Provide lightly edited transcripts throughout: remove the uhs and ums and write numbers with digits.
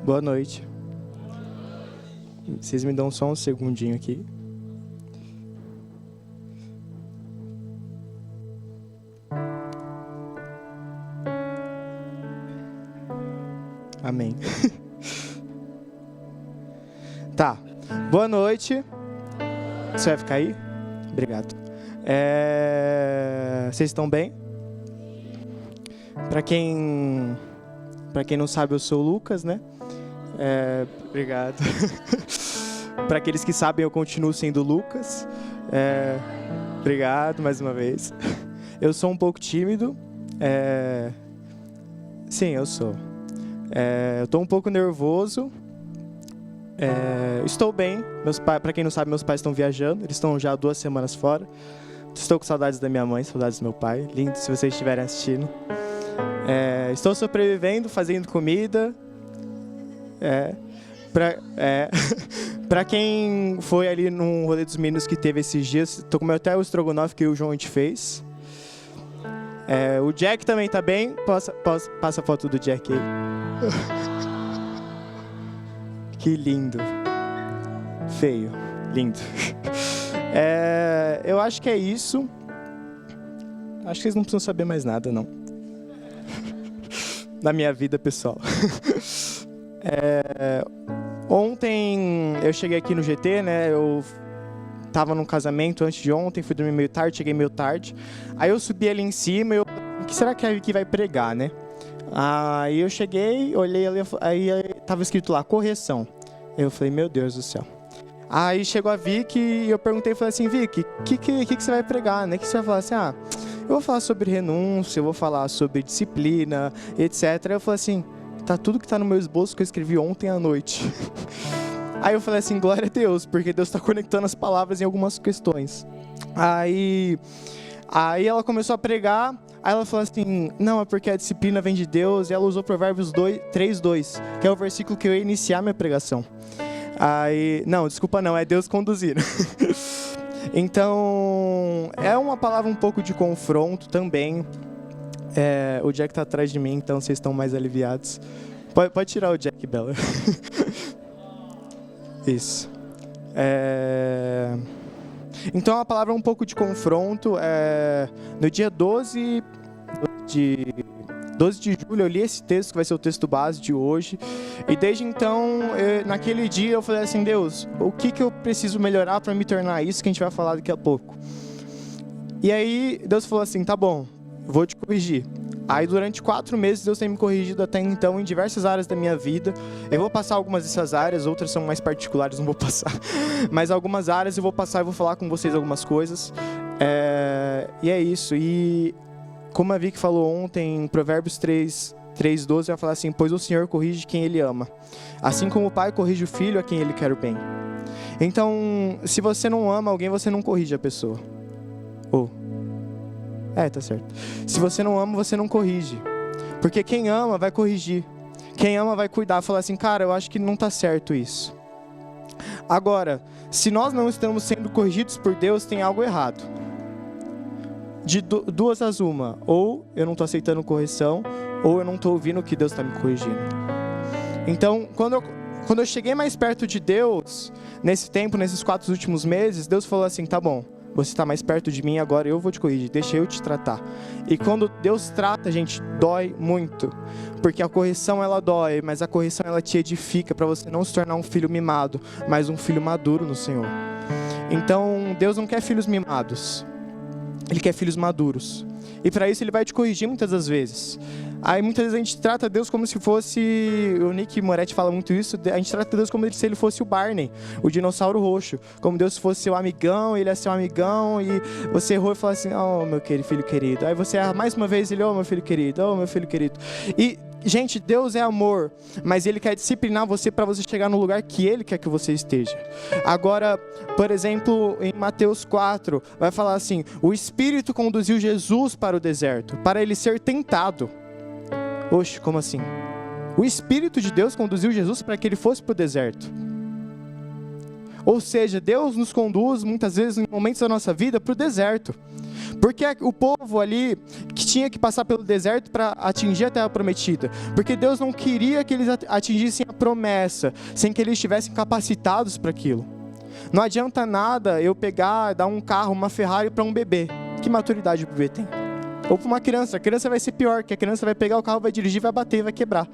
Boa noite. Vocês me dão só um segundinho aqui. Amém. Tá. Boa noite. Você vai ficar aí? Obrigado. Vocês estão bem? Para quem não sabe, eu sou o Lucas, né? Obrigado. Para aqueles que sabem, eu continuo sendo o Lucas. Obrigado mais uma vez. Eu sou um pouco tímido. Sim, eu sou. Eu estou um pouco nervoso. Estou bem. Para quem não sabe, meus pais estão viajando. Eles estão já 2 semanas fora. Estou com saudades da minha mãe, saudades do meu pai. Lindo se vocês estiverem assistindo. Estou sobrevivendo, fazendo comida. Para quem foi ali no rolê dos meninos que teve esses dias, estou comendo até o estrogonofe que o João te fez. O Jack também tá bem. Passa a foto do Jack aí. Que lindo. Feio. Lindo. Eu acho que é isso. Acho que vocês não precisam saber mais nada, não. Da minha vida pessoal. Ontem eu cheguei aqui no GT, né? Eu tava num casamento antes de ontem, fui dormir meio tarde, cheguei meio tarde. Aí eu subi ali em cima e o que será que a Vicky vai pregar, né? Aí eu cheguei, olhei ali, aí tava escrito lá, correção. Eu falei, meu Deus do céu. Aí chegou a Vicky e eu perguntei, falei assim, Vicky, o que você vai pregar, né? O que você vai falar assim? Eu vou falar sobre renúncia, eu vou falar sobre disciplina, etc. Aí eu falei assim, tá tudo que tá no meu esboço que eu escrevi ontem à noite. Aí eu falei assim, glória a Deus, porque Deus está conectando as palavras em algumas questões. Aí ela começou a pregar, aí ela falou assim, não, é porque a disciplina vem de Deus, e ela usou Provérbios 3:2, que é o versículo que eu ia iniciar minha pregação. Aí, não, desculpa não, é Deus conduzindo. Então, é uma palavra um pouco de confronto também. O Jack tá atrás de mim, então vocês estão mais aliviados. Pode tirar o Jack, Bela. Isso. Então, a palavra é um pouco de confronto. No dia 12 de julho, eu li esse texto, que vai ser o texto base de hoje. E desde então, naquele dia, eu falei assim, Deus, o que eu preciso melhorar para me tornar isso que a gente vai falar daqui a pouco? E aí, Deus falou assim, tá bom, vou te corrigir. Aí durante 4 meses Deus tem me corrigido até então em diversas áreas da minha vida. Eu vou passar algumas dessas áreas, outras são mais particulares, não vou passar. Mas algumas áreas eu vou passar e vou falar com vocês algumas coisas. E é isso. E como a Vicky falou ontem, em Provérbios 3:12, vai falar assim, pois o Senhor corrige quem Ele ama. Assim como o pai corrige o filho a quem Ele quer o bem. Então, se você não ama alguém, você não corrige a pessoa. Tá certo. Se você não ama, você não corrige. Porque quem ama vai corrigir. Quem ama vai cuidar, falar assim, cara, eu acho que não tá certo isso. Agora, se nós não estamos sendo corrigidos por Deus, tem algo errado. De 2 às 1. Ou eu não tô aceitando correção, ou eu não tô ouvindo o que Deus tá me corrigindo. Então, quando eu cheguei mais perto de Deus, nesse tempo, nesses 4 últimos meses, Deus falou assim, tá bom. Você está mais perto de mim, agora eu vou te corrigir, deixa eu te tratar. E quando Deus trata, gente, dói muito. Porque a correção, ela dói, mas a correção, ela te edifica para você não se tornar um filho mimado, mas um filho maduro no Senhor. Então, Deus não quer filhos mimados. Ele quer filhos maduros. E para isso Ele vai te corrigir muitas das vezes. Aí muitas vezes a gente trata Deus como se fosse... O Nick Moretti fala muito isso. A gente trata Deus como se Ele fosse o Barney, o dinossauro roxo. Como Deus fosse seu amigão, Ele é seu amigão. E você errou e fala assim, oh, meu filho querido. Aí você erra mais uma vez, Ele, oh, meu filho querido, oh, meu filho querido. E, gente, Deus é amor. Mas Ele quer disciplinar você para você chegar no lugar que Ele quer que você esteja. Agora, por exemplo, em Mateus 4, vai falar assim, o Espírito conduziu Jesus para o deserto, para Ele ser tentado. Oxe, como assim? O Espírito de Deus conduziu Jesus para que Ele fosse para o deserto. Ou seja, Deus nos conduz muitas vezes em momentos da nossa vida para o deserto. Porque o povo ali que tinha que passar pelo deserto para atingir a terra prometida. Porque Deus não queria que eles atingissem a promessa sem que eles estivessem capacitados para aquilo. Não adianta nada eu pegar, dar um carro, uma Ferrari para um bebê. Que maturidade o bebê tem? Ou para uma criança. A criança vai ser pior, que a criança vai pegar o carro, vai dirigir, vai bater, vai quebrar.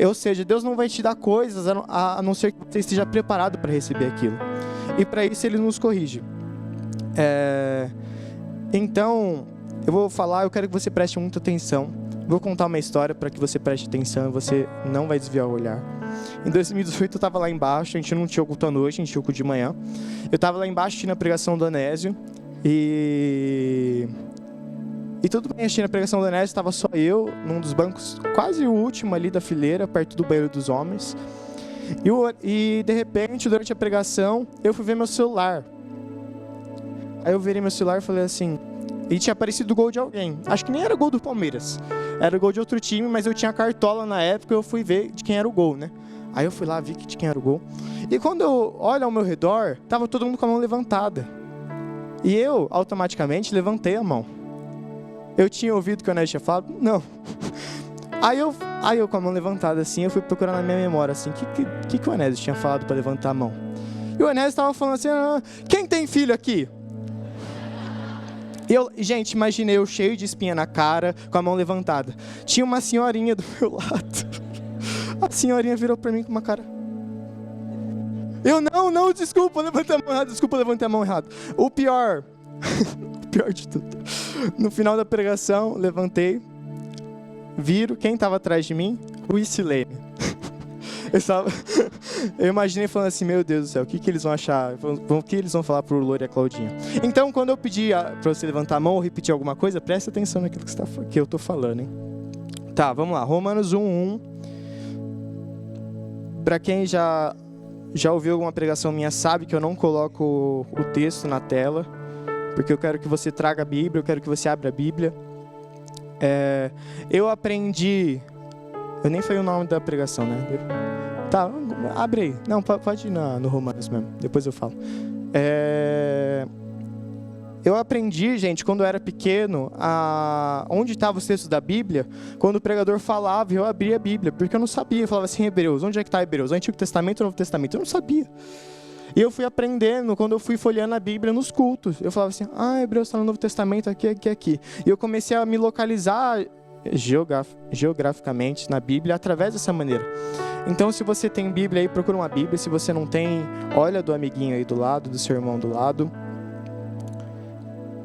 Ou seja, Deus não vai te dar coisas a não ser que você esteja preparado para receber aquilo. E para isso Ele nos corrige. Então, eu vou falar, eu quero que você preste muita atenção. Vou contar uma história para que você preste atenção e você não vai desviar o olhar. Em 2018 eu estava lá embaixo, a gente não tinha culto à noite, a gente tinha culto de manhã. Eu estava lá embaixo assistindo a pregação do Anésio e tudo bem, assistindo a pregação do Anésio, estava só eu, num dos bancos, quase o último ali da fileira, perto do banheiro dos homens. E de repente, durante a pregação, eu fui ver meu celular. Aí eu virei meu celular e falei assim, e tinha aparecido o gol de alguém. Acho que nem era gol do Palmeiras, era gol de outro time, mas eu tinha cartola na época, eu fui ver de quem era o gol, né? Aí eu fui lá, vi de quem era o gol. E quando eu olho ao meu redor, tava todo mundo com a mão levantada. E eu, automaticamente, levantei a mão. Eu tinha ouvido o que o Anésio tinha falado? Não. Aí eu com a mão levantada assim, eu fui procurar na minha memória assim, que o Anésio tinha falado para levantar a mão. E o Anésio estava falando assim, quem tem filho aqui? Gente, imaginei eu cheio de espinha na cara, com a mão levantada. Tinha uma senhorinha do meu lado. A senhorinha virou para mim com uma cara. Eu não, desculpa, levantei a mão errada, levantei a mão errada. O pior de tudo. No final da pregação, levantei, viro, quem estava atrás de mim? O Isilene. Eu imaginei falando assim, meu Deus do céu, o que eles vão achar? O que eles vão falar pro Louro e a Claudinha? Então, quando eu pedi para você levantar a mão ou repetir alguma coisa, presta atenção naquilo que eu tô falando, hein? Tá, vamos lá. Romanos 1:1. Para quem já ouviu alguma pregação minha, sabe que eu não coloco o texto na tela, porque eu quero que você traga a Bíblia, eu quero que você abra a Bíblia. Eu aprendi... Eu nem falei o nome da pregação, né? Tá, abre aí. Não, pode ir no Romanos mesmo, depois eu falo. Eu aprendi, gente, quando eu era pequeno, onde estavam os textos da Bíblia, quando o pregador falava, eu abria a Bíblia, porque eu não sabia. Eu falava assim, Hebreus, onde é que está Hebreus? Antigo Testamento ou Novo Testamento? Eu não sabia. E eu fui aprendendo, quando eu fui folheando a Bíblia nos cultos. Eu falava assim, Hebreus está no Novo Testamento, aqui. E eu comecei a me localizar geograficamente na Bíblia através dessa maneira. Então, se você tem Bíblia aí, procura uma Bíblia. Se você não tem, olha do amiguinho aí do lado, do seu irmão do lado.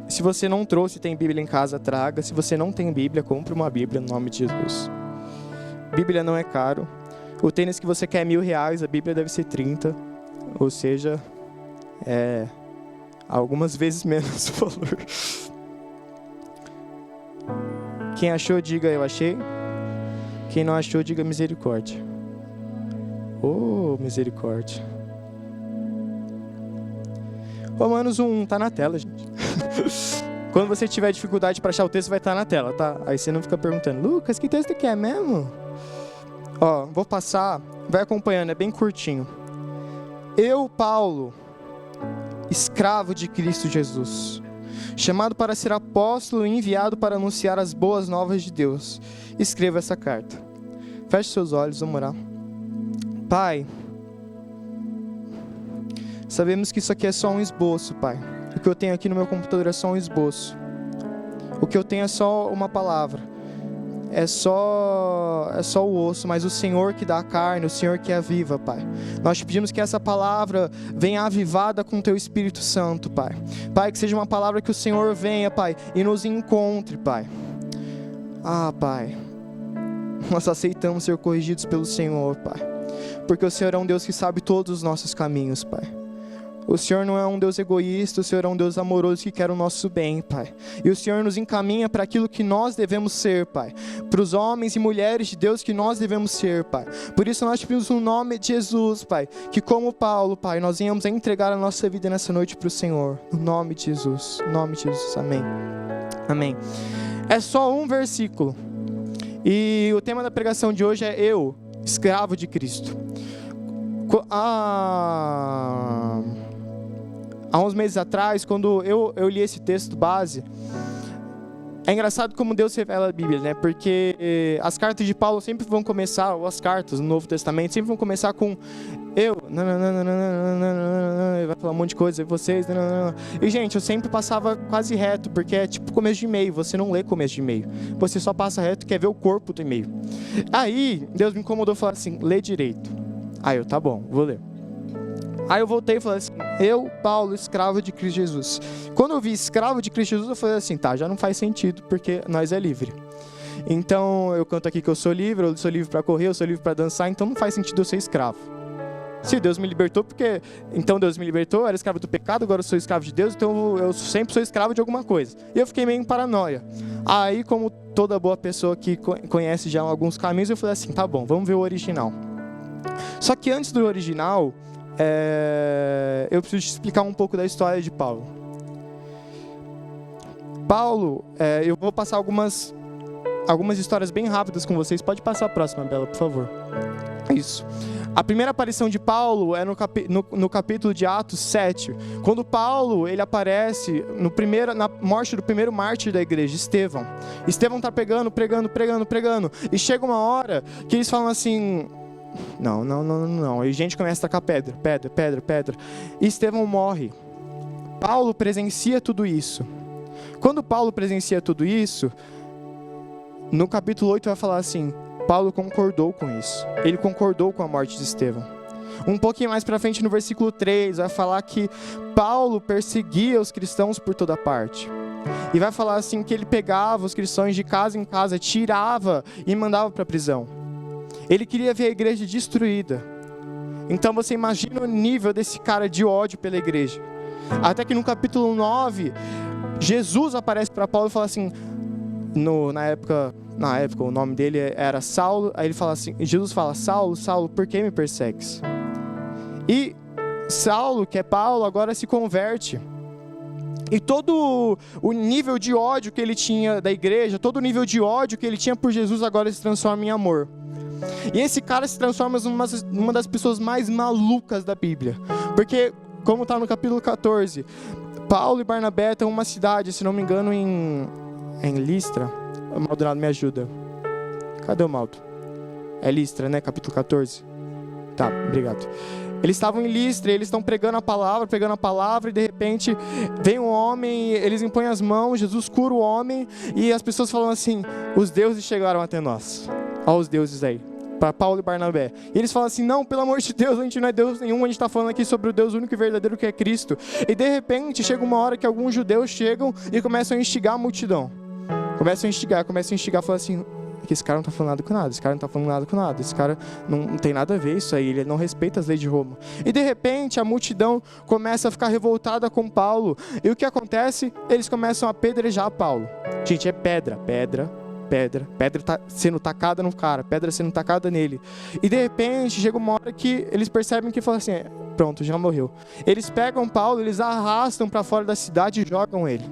Se você não trouxe, tem Bíblia em casa, traga. Se você não tem Bíblia, compre uma Bíblia no nome de Jesus. Bíblia não é caro. O tênis que você quer é R$1.000, a Bíblia deve ser 30. Ou seja, algumas vezes menos o valor. Quem achou, diga eu achei. Quem não achou, diga misericórdia. Oh, misericórdia. Romanos 1, tá na tela, gente. Quando você tiver dificuldade para achar o texto, vai estar na tela, tá? Aí você não fica perguntando, Lucas, que texto que é mesmo? Vou passar, vai acompanhando, é bem curtinho. Eu, Paulo, escravo de Cristo Jesus, chamado para ser apóstolo e enviado para anunciar as boas novas de Deus, escreva essa carta. Feche seus olhos, vamos orar. Pai, sabemos que isso aqui é só um esboço, Pai. O que eu tenho aqui no meu computador é só um esboço. O que eu tenho é só uma palavra. É só o osso, mas o Senhor que dá a carne, o Senhor que é viva, Pai. Nós te pedimos que essa palavra venha avivada com o Teu Espírito Santo, Pai. Pai, que seja uma palavra que o Senhor venha, Pai, e nos encontre, Pai. Pai, nós aceitamos ser corrigidos pelo Senhor, Pai. Porque o Senhor é um Deus que sabe todos os nossos caminhos, Pai. O Senhor não é um Deus egoísta, o Senhor é um Deus amoroso que quer o nosso bem, Pai. E o Senhor nos encaminha para aquilo que nós devemos ser, Pai. Para os homens e mulheres de Deus que nós devemos ser, Pai. Por isso nós te pedimos no nome de Jesus, Pai, que como Paulo, Pai, nós venhamos a entregar a nossa vida nessa noite para o Senhor. No nome de Jesus, no nome de Jesus, amém. Amém. É só um versículo. E o tema da pregação de hoje é eu, escravo de Cristo. Há uns meses atrás, quando eu li esse texto base, É engraçado como Deus revela a Bíblia, né? Porque as cartas de Paulo sempre vão começar, ou as cartas no Novo Testamento, sempre vão começar com eu, vai falar um monte de coisa, e vocês, e gente, eu sempre passava quase reto, porque é tipo começo de e-mail, você não lê começo de e-mail, você só passa reto, quer ver o corpo do e-mail. Aí, Deus me incomodou e falou assim, lê direito. Aí eu, tá bom, vou ler. Aí eu voltei e falei assim, eu, Paulo, escravo de Cristo Jesus. Quando eu vi escravo de Cristo Jesus, eu falei assim, tá, já não faz sentido, porque nós é livre. Então, eu canto aqui que eu sou livre para correr, eu sou livre para dançar, então não faz sentido eu ser escravo. Se Deus me libertou, porque... Então Deus me libertou, eu era escravo do pecado, agora eu sou escravo de Deus, então eu sempre sou escravo de alguma coisa. E eu fiquei meio em paranoia. Aí, como toda boa pessoa que conhece já alguns caminhos, eu falei assim, tá bom, vamos ver o original. Só que antes do original... eu preciso te explicar um pouco da história de Paulo. Paulo, eu vou passar algumas histórias bem rápidas com vocês. Pode passar a próxima, Bela, por favor. Isso. A primeira aparição de Paulo é no capítulo de Atos 7, quando Paulo ele aparece na morte do primeiro mártir da igreja, Estevão. Estevão está pregando, e chega uma hora que eles falam assim... Não. E a gente começa a tacar pedra. E Estevão morre. Paulo presencia tudo isso. Quando Paulo presencia tudo isso, no capítulo 8 vai falar assim, Paulo concordou com isso. Ele concordou com a morte de Estevão. Um pouquinho mais para frente, no versículo 3, vai falar que Paulo perseguia os cristãos por toda parte. E vai falar assim que ele pegava os cristãos de casa em casa, tirava e mandava para a prisão. Ele queria ver a igreja destruída. Então você imagina o nível desse cara de ódio pela igreja. Até que no capítulo 9, Jesus aparece para Paulo e fala assim, na época o nome dele era Saulo, aí ele fala assim, Jesus fala, Saulo, por que me persegues? E Saulo, que é Paulo, agora se converte. E todo o nível de ódio que ele tinha da igreja, todo o nível de ódio que ele tinha por Jesus agora se transforma em amor. E esse cara se transforma em uma das pessoas mais malucas da Bíblia. Porque, como está no capítulo 14, Paulo e Barnabé estão em uma cidade, se não me engano, em Listra. O Maldonado me ajuda. Cadê o Maldo? É Listra, né? Capítulo 14. Tá, obrigado. Eles estavam em Listra, eles estão pregando a palavra, e de repente vem um homem, eles impõem as mãos, Jesus cura o homem, e as pessoas falam assim, os deuses chegaram até nós. Olha os deuses aí, para Paulo e Barnabé. E eles falam assim, não, pelo amor de Deus, a gente não é Deus nenhum, a gente está falando aqui sobre o Deus único e verdadeiro que é Cristo. E de repente chega uma hora que alguns judeus chegam e começam a instigar a multidão. Começam a instigar, falam assim, que esse cara não está falando nada com nada, esse cara não tem nada a ver isso aí, ele não respeita as leis de Roma. E de repente a multidão começa a ficar revoltada com Paulo, e o que acontece? Eles começam a apedrejar Paulo. Gente, é pedra tá sendo tacada no cara, pedra sendo tacada nele. E de repente chega uma hora que eles percebem que falam assim, pronto, já morreu. Eles pegam Paulo, eles arrastam para fora da cidade e jogam ele.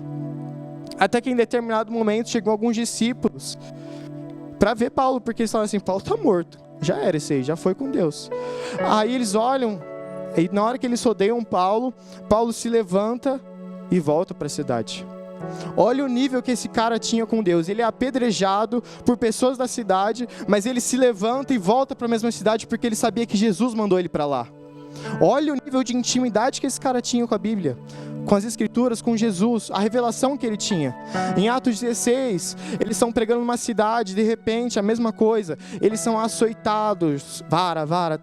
Até que em determinado momento chegam alguns discípulos para ver Paulo, porque eles falam assim, Paulo está morto, já era esse aí, já foi com Deus. Aí eles olham, e na hora que eles rodeiam Paulo se levanta e volta para a cidade. Olha o nível que esse cara tinha com Deus. Ele é apedrejado por pessoas da cidade, mas ele se levanta e volta para a mesma cidade porque ele sabia que Jesus mandou ele para lá. Olha o nível de intimidade que esse cara tinha com a Bíblia, com as Escrituras, com Jesus, a revelação que ele tinha. Em Atos 16, eles estão pregando numa cidade, de repente, a mesma coisa. Eles são açoitados,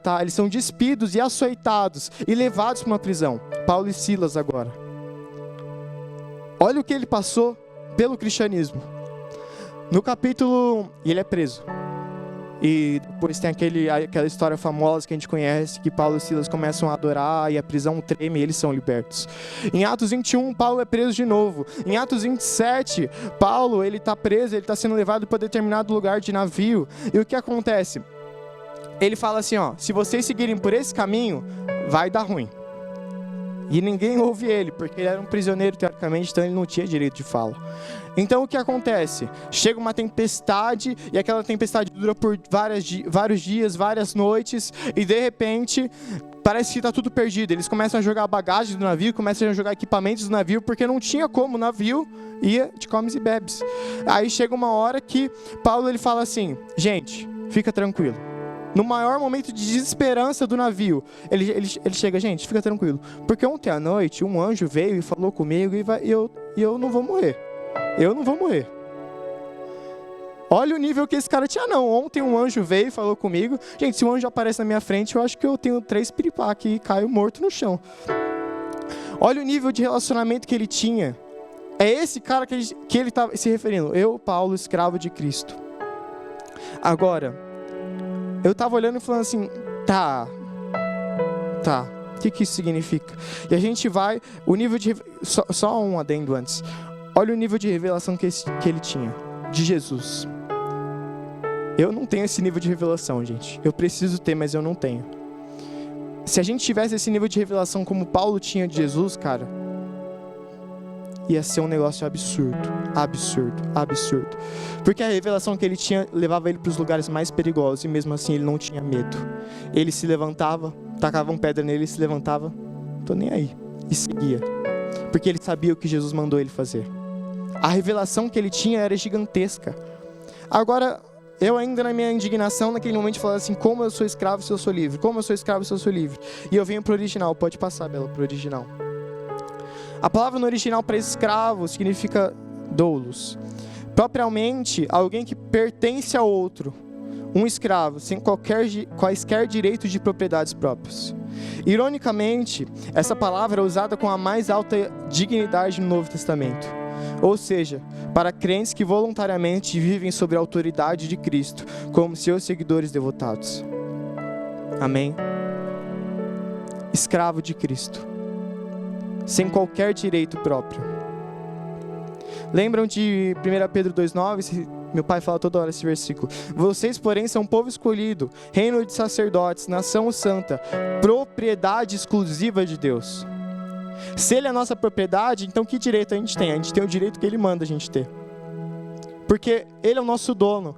tá? Eles são despidos e açoitados e levados para uma prisão. Paulo e Silas agora. Olha o que ele passou pelo cristianismo. No capítulo... E ele é preso. E depois tem aquela história famosa que a gente conhece, que Paulo e Silas começam a adorar e a prisão treme e eles são libertos. Em Atos 21, Paulo é preso de novo. Em Atos 27, Paulo ele está preso, ele está sendo levado para determinado lugar de navio. E o que acontece? Ele fala assim, se vocês seguirem por esse caminho, vai dar ruim. E ninguém ouve ele, porque ele era um prisioneiro teoricamente, então ele não tinha direito de fala. Então o que acontece? Chega uma tempestade, e aquela tempestade dura por vários dias, várias noites, e de repente parece que está tudo perdido. Eles começam a jogar bagagem do navio, começam a jogar equipamentos do navio, porque não tinha como, o navio ia de comes e bebes. Aí chega uma hora que Paulo ele fala assim: gente, fica tranquilo. No maior momento de desesperança do navio, ele chega: gente, fica tranquilo, porque ontem à noite um anjo veio e falou comigo e eu não vou morrer. Eu não vou morrer. Olha o nível que esse cara tinha. Não, ontem um anjo veio e falou comigo. Gente, se um anjo aparece na minha frente, eu acho que eu tenho 3 piripá aqui e caio morto no chão. Olha o nível de relacionamento que ele tinha. É esse cara que ele estava se referindo. Eu, Paulo, escravo de Cristo. Agora, eu estava olhando e falando assim: tá, o que isso significa? E a gente vai, o nível de... Só um adendo antes. Olha o nível de revelação que ele tinha, de Jesus. Eu não tenho esse nível de revelação, gente. Eu preciso ter, mas eu não tenho. Se a gente tivesse esse nível de revelação como Paulo tinha de Jesus, cara, ia ser um negócio absurdo. Porque a revelação que ele tinha levava ele para os lugares mais perigosos, e mesmo assim ele não tinha medo. Ele se levantava, tacavam pedra nele, ele se levantava, tô nem aí, e seguia. Porque ele sabia o que Jesus mandou ele fazer. A revelação que ele tinha era gigantesca. Agora, eu ainda na minha indignação, naquele momento, falava assim: como eu sou escravo se eu sou livre? Como eu sou escravo se eu sou livre? E eu venho para o original. Pode passar, Bela, para o original. A palavra no original para escravo significa doulos. Propriamente, alguém que pertence a outro. Um escravo, sem quaisquer direitos de propriedades próprios. Ironicamente, essa palavra é usada com a mais alta dignidade no Novo Testamento. Ou seja, para crentes que voluntariamente vivem sob a autoridade de Cristo, como seus seguidores devotados. Amém? Escravo de Cristo, sem qualquer direito próprio. Lembram de 1 Pedro 2,9? Meu pai fala toda hora esse versículo. Vocês, porém, são povo escolhido, reino de sacerdotes, nação santa, propriedade exclusiva de Deus. Se ele é a nossa propriedade, então que direito a gente tem? A gente tem o direito que ele manda a gente ter. Porque ele é o nosso dono.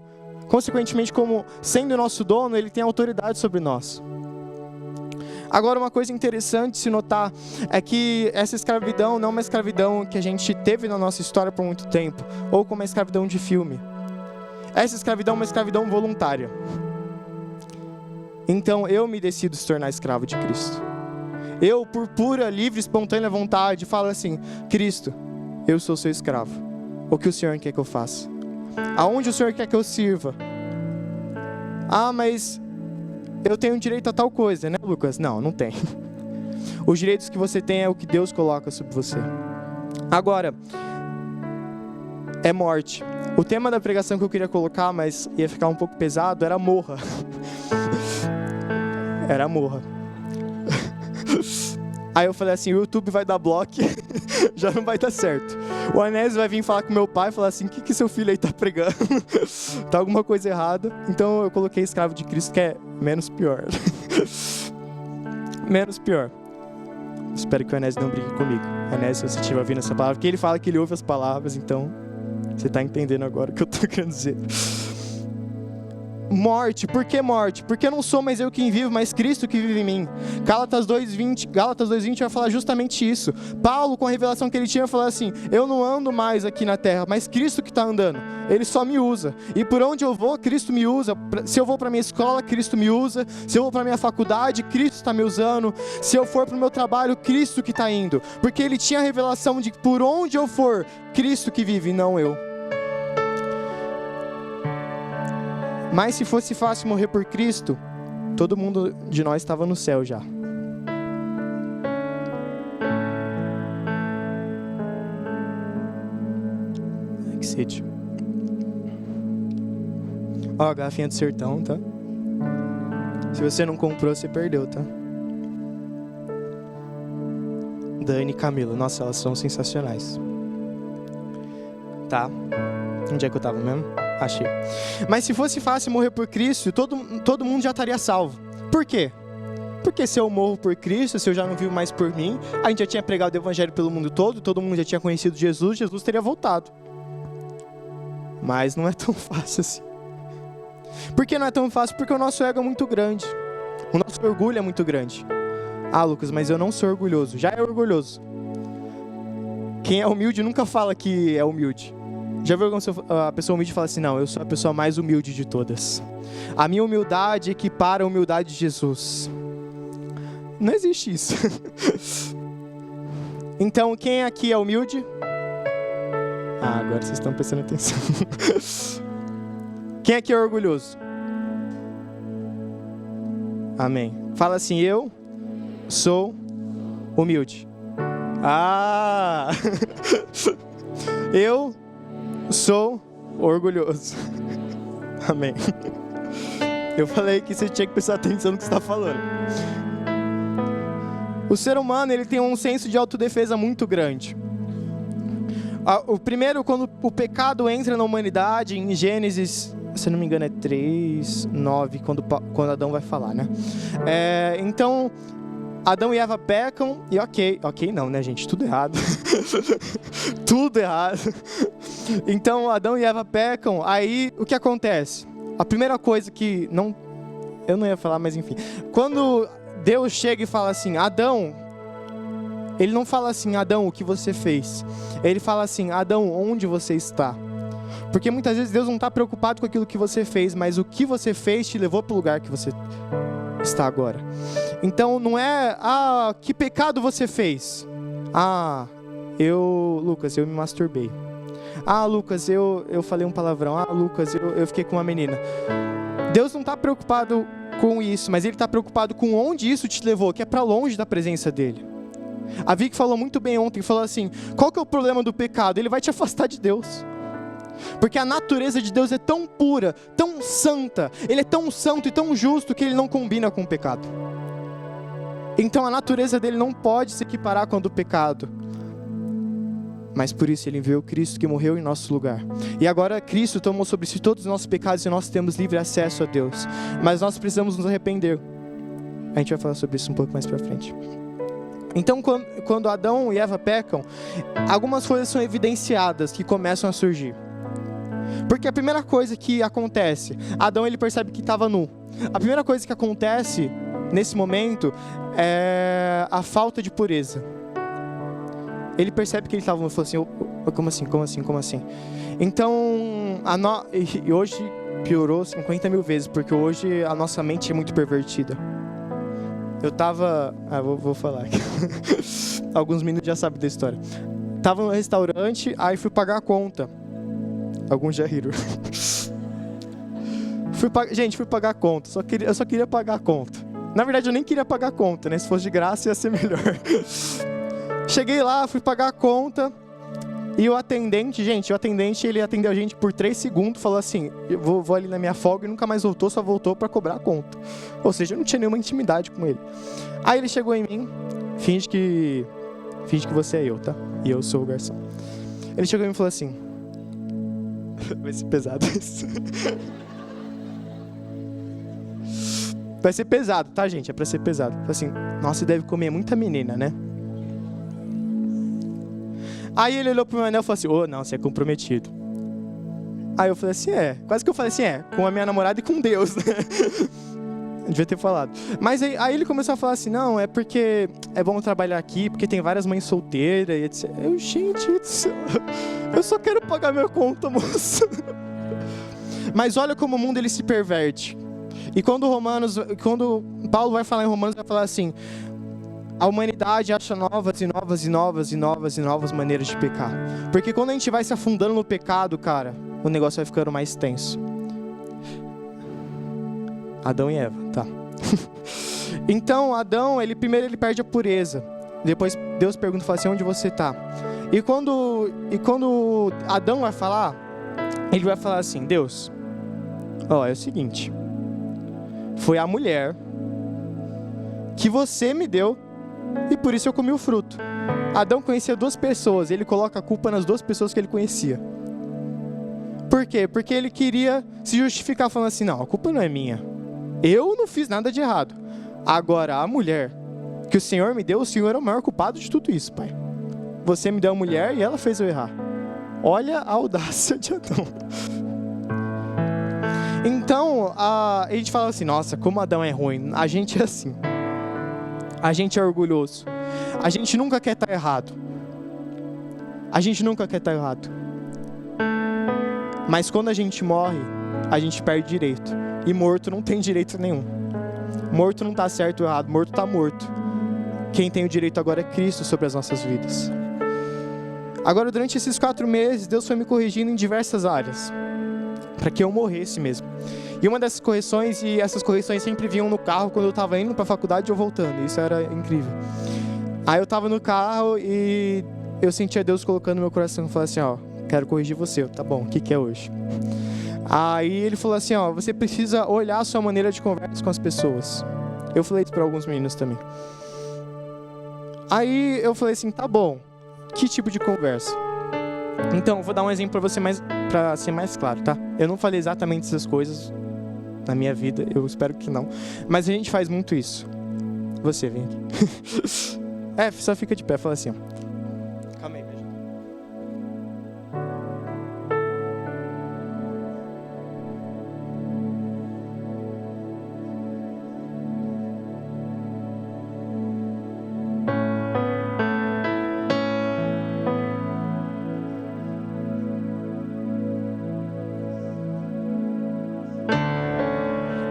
Consequentemente, como sendo o nosso dono, ele tem autoridade sobre nós. Agora, uma coisa interessante de se notar é que essa escravidão não é uma escravidão que a gente teve na nossa história por muito tempo, ou como uma escravidão de filme. Essa escravidão é uma escravidão voluntária. Então, eu me decido se tornar escravo de Cristo. Eu, por pura, livre, espontânea vontade, falo assim: Cristo, eu sou seu escravo. O que o Senhor quer que eu faça? Aonde o Senhor quer que eu sirva? Ah, mas eu tenho direito a tal coisa, né, Lucas? Não, não tem. Os direitos que você tem é o que Deus coloca sobre você. Agora, é morte. O tema da pregação que eu queria colocar, mas ia ficar um pouco pesado, era morra. Era morra. Aí eu falei assim: o YouTube vai dar bloco, já não vai dar certo. O Anésio vai vir falar com meu pai e falar assim: o que seu filho aí tá pregando? Tá alguma coisa errada. Então eu coloquei escravo de Cristo, que é menos pior. Menos pior. Espero que o Anésio não brigue comigo. Anésio, se você estiver ouvindo essa palavra, porque ele fala que ele ouve as palavras, então você tá entendendo agora o que eu tô querendo dizer. Morte, por que morte? Porque não sou mais eu quem vivo, mas Cristo que vive em mim. Gálatas 2:20 vai falar justamente isso. Paulo, com a revelação que ele tinha, vai falar assim: eu não ando mais aqui na terra, mas Cristo que está andando. Ele só me usa. E por onde eu vou, Cristo me usa. Se eu vou para minha escola, Cristo me usa. Se eu vou para minha faculdade, Cristo está me usando. Se eu for para o meu trabalho, Cristo que está indo. Porque ele tinha a revelação de que por onde eu for, Cristo que vive, não eu. Mas se fosse fácil morrer por Cristo, todo mundo de nós estava no céu já. Ai, que sede. Ó, a garrafinha do sertão, tá? Se você não comprou, você perdeu, tá? Dani e Camila, nossa, elas são sensacionais. Tá? Onde é que eu tava mesmo? Achei. Mas se fosse fácil morrer por Cristo, todo mundo já estaria salvo. Por quê? Porque se eu morro por Cristo, se eu já não vivo mais por mim, a gente já tinha pregado o evangelho pelo mundo todo mundo já tinha conhecido Jesus teria voltado. Mas não é tão fácil assim. Por que não é tão fácil? Porque o nosso ego é muito grande. O nosso orgulho é muito grande. Ah, Lucas, mas eu não sou orgulhoso. Já é orgulhoso. Quem é humilde nunca fala que é humilde. Já viu a pessoa humilde fala assim, não, eu sou a pessoa mais humilde de todas. A minha humildade equipara a humildade de Jesus. Não existe isso. Então, quem aqui é humilde? Ah, agora vocês estão prestando atenção. Quem aqui é orgulhoso? Amém. Fala assim, eu sou humilde. Ah! Eu sou orgulhoso. Amém. Eu falei que você tinha que prestar atenção no que você está falando. O ser humano, ele tem um senso de autodefesa muito grande. O primeiro, quando o pecado entra na humanidade, em Gênesis, se não me engano é 3:9, quando Adão vai falar, né? Então, Adão e Eva pecam, e ok não, né, gente? Tudo errado. Tudo errado. Então, Adão e Eva pecam, aí o que acontece? A primeira coisa que eu não ia falar, mas enfim. Quando Deus chega e fala assim, Adão, ele não fala assim, Adão, o que você fez? Ele fala assim, Adão, onde você está? Porque muitas vezes Deus não está preocupado com aquilo que você fez, mas o que você fez te levou para o lugar que você está agora. Então não é, que pecado você fez? Lucas, eu me masturbei. Lucas, eu falei um palavrão. Lucas, eu fiquei com uma menina. Deus não está preocupado com isso, mas Ele está preocupado com onde isso te levou, que é para longe da presença dEle. A Vicky falou muito bem ontem, falou assim, qual que é o problema do pecado? Ele vai te afastar de Deus. Porque a natureza de Deus é tão pura, tão santa, Ele é tão santo e tão justo que Ele não combina com o pecado. Então a natureza dele não pode se equiparar com a do pecado. Mas por isso Ele enviou Cristo que morreu em nosso lugar. E agora Cristo tomou sobre si todos os nossos pecados e nós temos livre acesso a Deus. Mas nós precisamos nos arrepender. A gente vai falar sobre isso um pouco mais pra frente. Então quando Adão e Eva pecam, algumas coisas são evidenciadas que começam a surgir. Porque a primeira coisa que acontece, Adão ele percebe que estava nu. A primeira coisa que acontece nesse momento é a falta de pureza. Ele percebe que ele estava nu e falou assim, como assim? Então, e hoje piorou 50 mil vezes, porque hoje a nossa mente é muito pervertida. Eu tava... vou falar aqui. Alguns meninos já sabem da história. Tava no restaurante, aí fui pagar a conta. Alguns já riram. Fui pagar a conta. Eu só queria pagar a conta. Na verdade, eu nem queria pagar a conta, né? Se fosse de graça, ia ser melhor. Cheguei lá, fui pagar a conta. E o atendente, ele atendeu a gente por 3 segundos. Falou assim, eu vou ali na minha folga, e nunca mais voltou, só voltou pra cobrar a conta. Ou seja, eu não tinha nenhuma intimidade com ele. Aí ele chegou em mim, finge que você é eu, tá? E eu sou o garçom. Ele chegou em mim e falou assim, vai ser pesado isso. Vai ser pesado, tá, gente? É pra ser pesado. Falei assim, nossa, você deve comer muita menina, né? Aí ele olhou pro meu anel e falou assim, não, você é comprometido. Aí eu falei assim, quase que eu falei assim, com a minha namorada e com Deus, né? Devia ter falado. Mas aí ele começou a falar assim, não, é porque é bom trabalhar aqui, porque tem várias mães solteiras e etc. Gente do céu, eu só quero pagar minha conta, moça. Mas olha como o mundo ele se perverte. E quando Paulo vai falar em Romanos, vai falar assim, a humanidade acha novas maneiras de pecar. Porque quando a gente vai se afundando no pecado, cara, o negócio vai ficando mais tenso. Adão e Eva, tá. Então, Adão, primeiro ele perde a pureza. Depois Deus pergunta, fala assim, onde você tá? E quando Adão vai falar, ele vai falar assim, Deus, é o seguinte, foi a mulher que você me deu e por isso eu comi o fruto. Adão conhecia 2 pessoas, ele coloca a culpa nas 2 pessoas que ele conhecia. Por quê? Porque ele queria se justificar falando assim, não, a culpa não é minha. Eu não fiz nada de errado. Agora, a mulher que o Senhor me deu, o Senhor é o maior culpado de tudo isso, Pai. Você me deu a mulher e ela fez eu errar. Olha a audácia de Adão. Então, a gente fala assim, nossa, como Adão é ruim. A gente é assim. A gente é orgulhoso. A gente nunca quer estar errado. A gente nunca quer estar errado. Mas quando a gente morre, a gente perde direito. E morto não tem direito nenhum. Morto não está certo ou errado, morto está morto. Quem tem o direito agora é Cristo sobre as nossas vidas. Agora, durante esses 4 meses, Deus foi me corrigindo em diversas áreas, para que eu morresse mesmo. E uma dessas correções, e essas correções sempre vinham no carro quando eu estava indo para a faculdade ou voltando, isso era incrível. Aí eu estava no carro e eu sentia Deus colocando no meu coração e falou assim, ó, quero corrigir você. Tá bom, o que é hoje? Aí ele falou assim, ó, você precisa olhar a sua maneira de conversa com as pessoas. Eu falei isso para alguns meninos também. Aí eu falei assim, tá bom, que tipo de conversa? Então, vou dar um exemplo para você para ser mais claro, tá? Eu não falei exatamente essas coisas na minha vida, eu espero que não. Mas a gente faz muito isso. Você, vem aqui. Só fica de pé, fala assim, ó. Calma aí, me ajuda.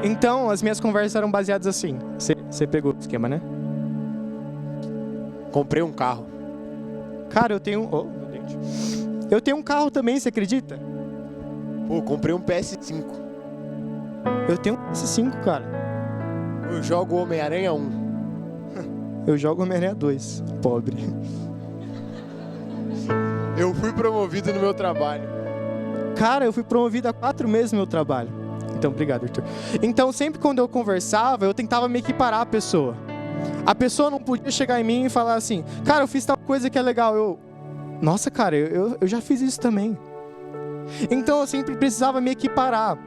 Então, as minhas conversas eram baseadas assim. Você pegou o esquema, né? Comprei um carro. Cara, eu tenho... Oh, meu dente. Eu tenho um carro também, você acredita? Pô, comprei um PS5. Eu tenho um PS5, cara. Eu jogo Homem-Aranha 1. Eu jogo Homem-Aranha 2. Pobre. Eu fui promovido no meu trabalho. Cara, eu fui promovido há 4 meses no meu trabalho. Então, obrigado, Arthur. Então, sempre quando eu conversava, eu tentava me equiparar à pessoa. A pessoa não podia chegar em mim e falar assim, cara, eu fiz tal coisa que é legal. Nossa, cara, eu já fiz isso também. Então, eu sempre precisava me equiparar.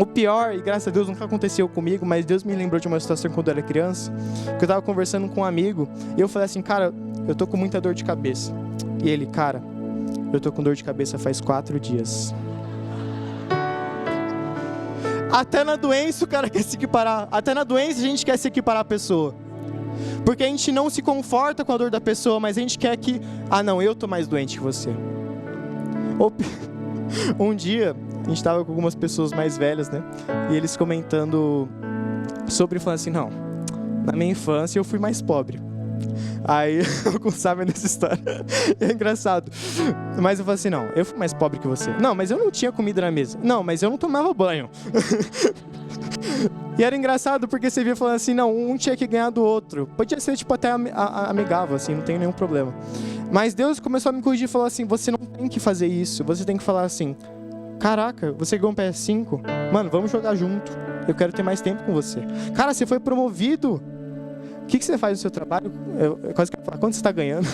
O pior, e graças a Deus nunca aconteceu comigo, mas Deus me lembrou de uma situação quando eu era criança, que eu tava conversando com um amigo, e eu falei assim, cara, eu tô com muita dor de cabeça. E ele, cara, eu tô com dor de cabeça faz 4 dias. Até na doença o cara quer se equiparar. Até na doença a gente quer se equiparar à pessoa. Porque a gente não se conforta com a dor da pessoa, mas a gente quer que... Ah, não, eu tô mais doente que você. Um dia, a gente tava com algumas pessoas mais velhas, né? E eles comentando sobre, falando assim, não, na minha infância eu fui mais pobre. Aí, eu sabem dessa história. É engraçado. Mas eu falei assim, não, eu fui mais pobre que você. Não, mas eu não tinha comida na mesa. Não, mas eu não tomava banho. E era engraçado porque você via falando assim, não, um tinha que ganhar do outro. Podia ser tipo até amigável, assim, não tem nenhum problema. Mas Deus começou a me corrigir e falou assim, você não tem que fazer isso. Você tem que falar assim, caraca, você ganhou um PS5? Mano, vamos jogar junto. Eu quero ter mais tempo com você. Cara, você foi promovido. O que você faz no seu trabalho? Eu quase quero falar, quanto você está ganhando?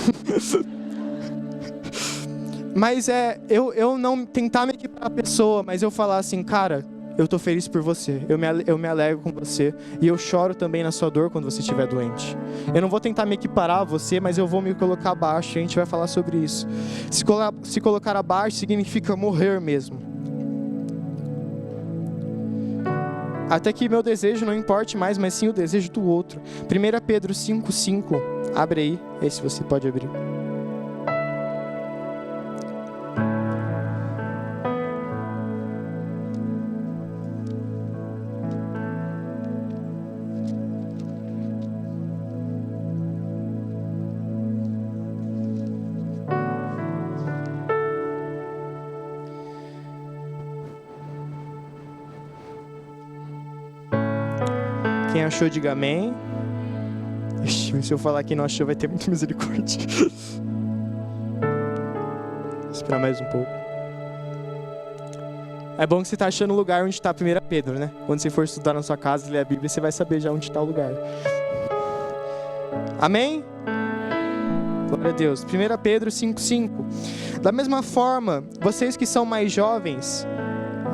Mas eu não tentar me equiparar a pessoa, mas eu falar assim, cara, eu tô feliz por você, eu me alegro com você, e eu choro também na sua dor quando você estiver doente. Eu não vou tentar me equiparar a você, mas eu vou me colocar abaixo, e a gente vai falar sobre isso. Se colocar abaixo significa morrer mesmo. Até que meu desejo não importe mais, mas sim o desejo do outro. 1 Pedro 5,5. Abre aí, esse você pode abrir. Quem achou, diga amém. Ixi, se eu falar que não achou, vai ter muita misericórdia. Vou esperar mais um pouco. É bom que você está achando o lugar onde está 1 Pedro, né? Quando você for estudar na sua casa e ler a Bíblia, você vai saber já onde está o lugar. Amém? Glória a Deus. 1 Pedro 5,5. Da mesma forma, vocês que são mais jovens,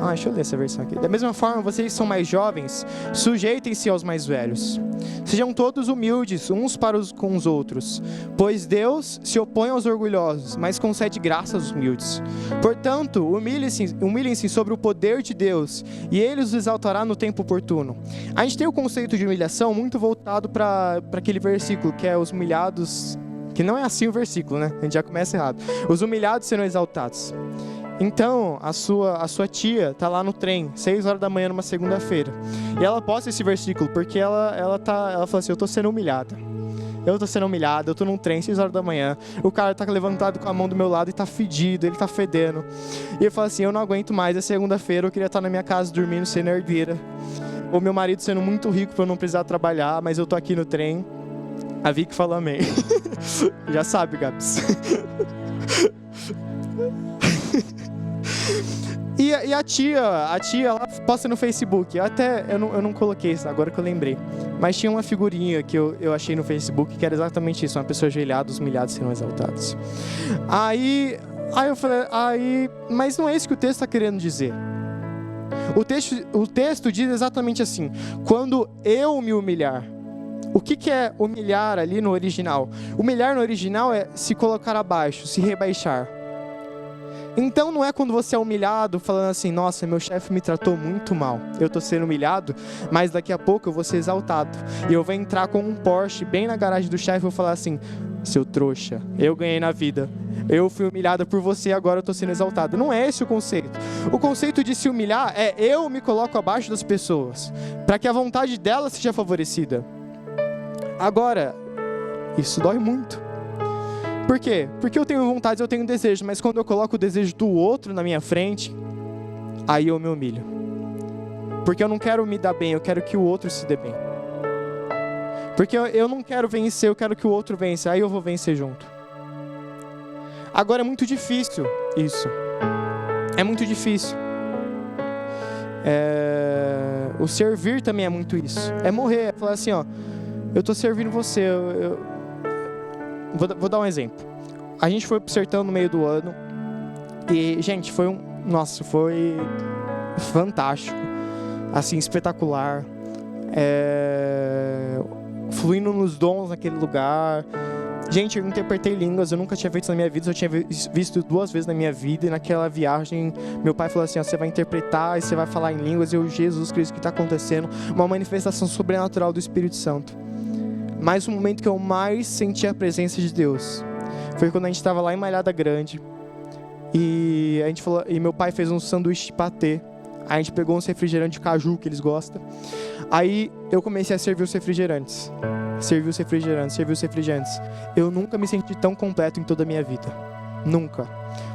Deixa eu ler essa versão aqui. Da mesma forma, vocês são mais jovens, sujeitem-se aos mais velhos. Sejam todos humildes uns com os outros, pois Deus se opõe aos orgulhosos, mas concede graça aos humildes. Portanto, humilhem-se sobre o poder de Deus, e Ele os exaltará no tempo oportuno. A gente tem o conceito de humilhação muito voltado para aquele versículo, que é os humilhados, que não é assim o versículo, né? A gente já começa errado. Os humilhados serão exaltados. Então, a sua tia tá lá no trem, 6 horas da manhã numa segunda-feira. E ela posta esse versículo porque ela fala assim: eu tô sendo humilhada. Eu tô num trem, 6 horas da manhã. O cara tá levantado com a mão do meu lado e tá fedido, ele tá fedendo. E eu falo assim: eu não aguento mais, é segunda-feira, eu queria estar na minha casa dormindo sem herdeira. O meu marido sendo muito rico pra eu não precisar trabalhar, mas eu tô aqui no trem. A Vicky fala amém. Já sabe, Gabs. E a tia, ela posta no Facebook. Eu não coloquei isso, agora que eu lembrei. Mas tinha uma figurinha que eu achei no Facebook que era exatamente isso: uma pessoa ajoelhada, os humilhados serão exaltados. Aí eu falei, mas não é isso que o texto está querendo dizer. O texto diz exatamente assim: quando eu me humilhar. O que é humilhar ali no original? Humilhar no original é se colocar abaixo, se rebaixar. Então não é quando você é humilhado falando assim: nossa, meu chefe me tratou muito mal, eu estou sendo humilhado, mas daqui a pouco eu vou ser exaltado. E eu vou entrar com um Porsche bem na garagem do chefe e vou falar assim: seu trouxa, eu ganhei na vida. Eu fui humilhada por você, agora eu estou sendo exaltado. Não é esse o conceito. O conceito de se humilhar é eu me coloco abaixo das pessoas, para que a vontade delas seja favorecida. Agora, isso dói muito. Por quê? Porque eu tenho vontade, eu tenho desejo, mas quando eu coloco o desejo do outro na minha frente, aí eu me humilho. Porque eu não quero me dar bem, eu quero que o outro se dê bem. Porque eu não quero vencer, eu quero que o outro vença, aí eu vou vencer junto. Agora é muito difícil isso. É muito difícil. O servir também é muito isso. É morrer, é falar assim, ó: eu tô servindo você, Vou dar um exemplo. A gente foi pro sertão no meio do ano. E, gente, foi fantástico. Assim, espetacular. Fluindo nos dons naquele lugar. Gente, eu interpretei línguas, eu nunca tinha feito isso na minha vida, eu tinha visto 2 vezes na minha vida. E naquela viagem, meu pai falou assim: ó, você vai interpretar e você vai falar em línguas. Jesus Cristo, o que está acontecendo? Uma manifestação sobrenatural do Espírito Santo. Mas o momento que eu mais senti a presença de Deus foi quando a gente estava lá em Malhada Grande. E a gente falou, e meu pai fez um sanduíche de patê. Aí a gente pegou uns refrigerantes de caju que eles gostam. Aí eu comecei a servir os refrigerantes. Eu nunca me senti tão completo em toda a minha vida. Nunca.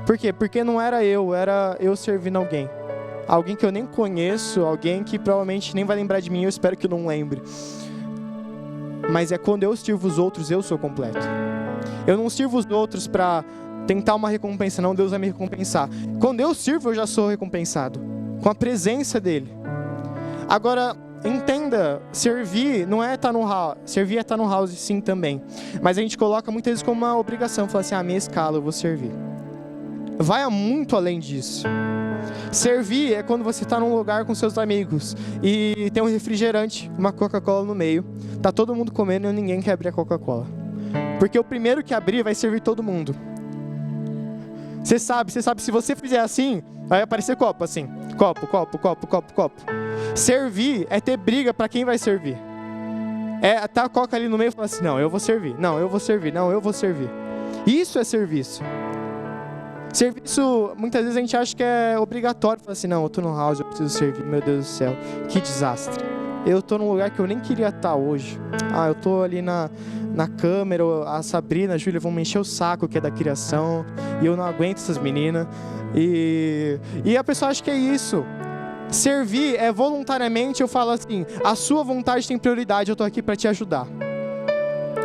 Por quê? Porque não era eu servindo alguém. Alguém que eu nem conheço, alguém que provavelmente nem vai lembrar de mim, eu espero que não lembre. Mas é quando eu sirvo os outros, eu sou completo. Eu não sirvo os outros para tentar uma recompensa, não, Deus vai me recompensar. Quando eu sirvo, eu já sou recompensado, com a presença dEle. Agora, entenda, servir não é estar no house, servir é estar no house sim também. Mas a gente coloca muitas vezes como uma obrigação, fala assim: minha escala, eu vou servir. Vai muito além disso. Servir é quando você está num lugar com seus amigos e tem um refrigerante, uma Coca-Cola no meio. Tá todo mundo comendo e ninguém quer abrir a Coca-Cola. Porque o primeiro que abrir vai servir todo mundo. Você sabe, se você fizer assim, vai aparecer copo assim. Copo. Servir é ter briga para quem vai servir. Tá a Coca ali no meio e falar assim: não, eu vou servir. Isso é serviço. Serviço, muitas vezes a gente acha que é obrigatório. Fala assim: não, eu tô no house, eu preciso servir. Meu Deus do céu, que desastre. Eu tô num lugar que eu nem queria estar hoje. Eu tô ali na câmera, a Sabrina, a Júlia vão me encher o saco, que é da criação, e eu não aguento essas meninas. E a pessoa acha que é isso. Servir é voluntariamente, eu falo assim: a sua vontade tem prioridade, eu tô aqui para te ajudar.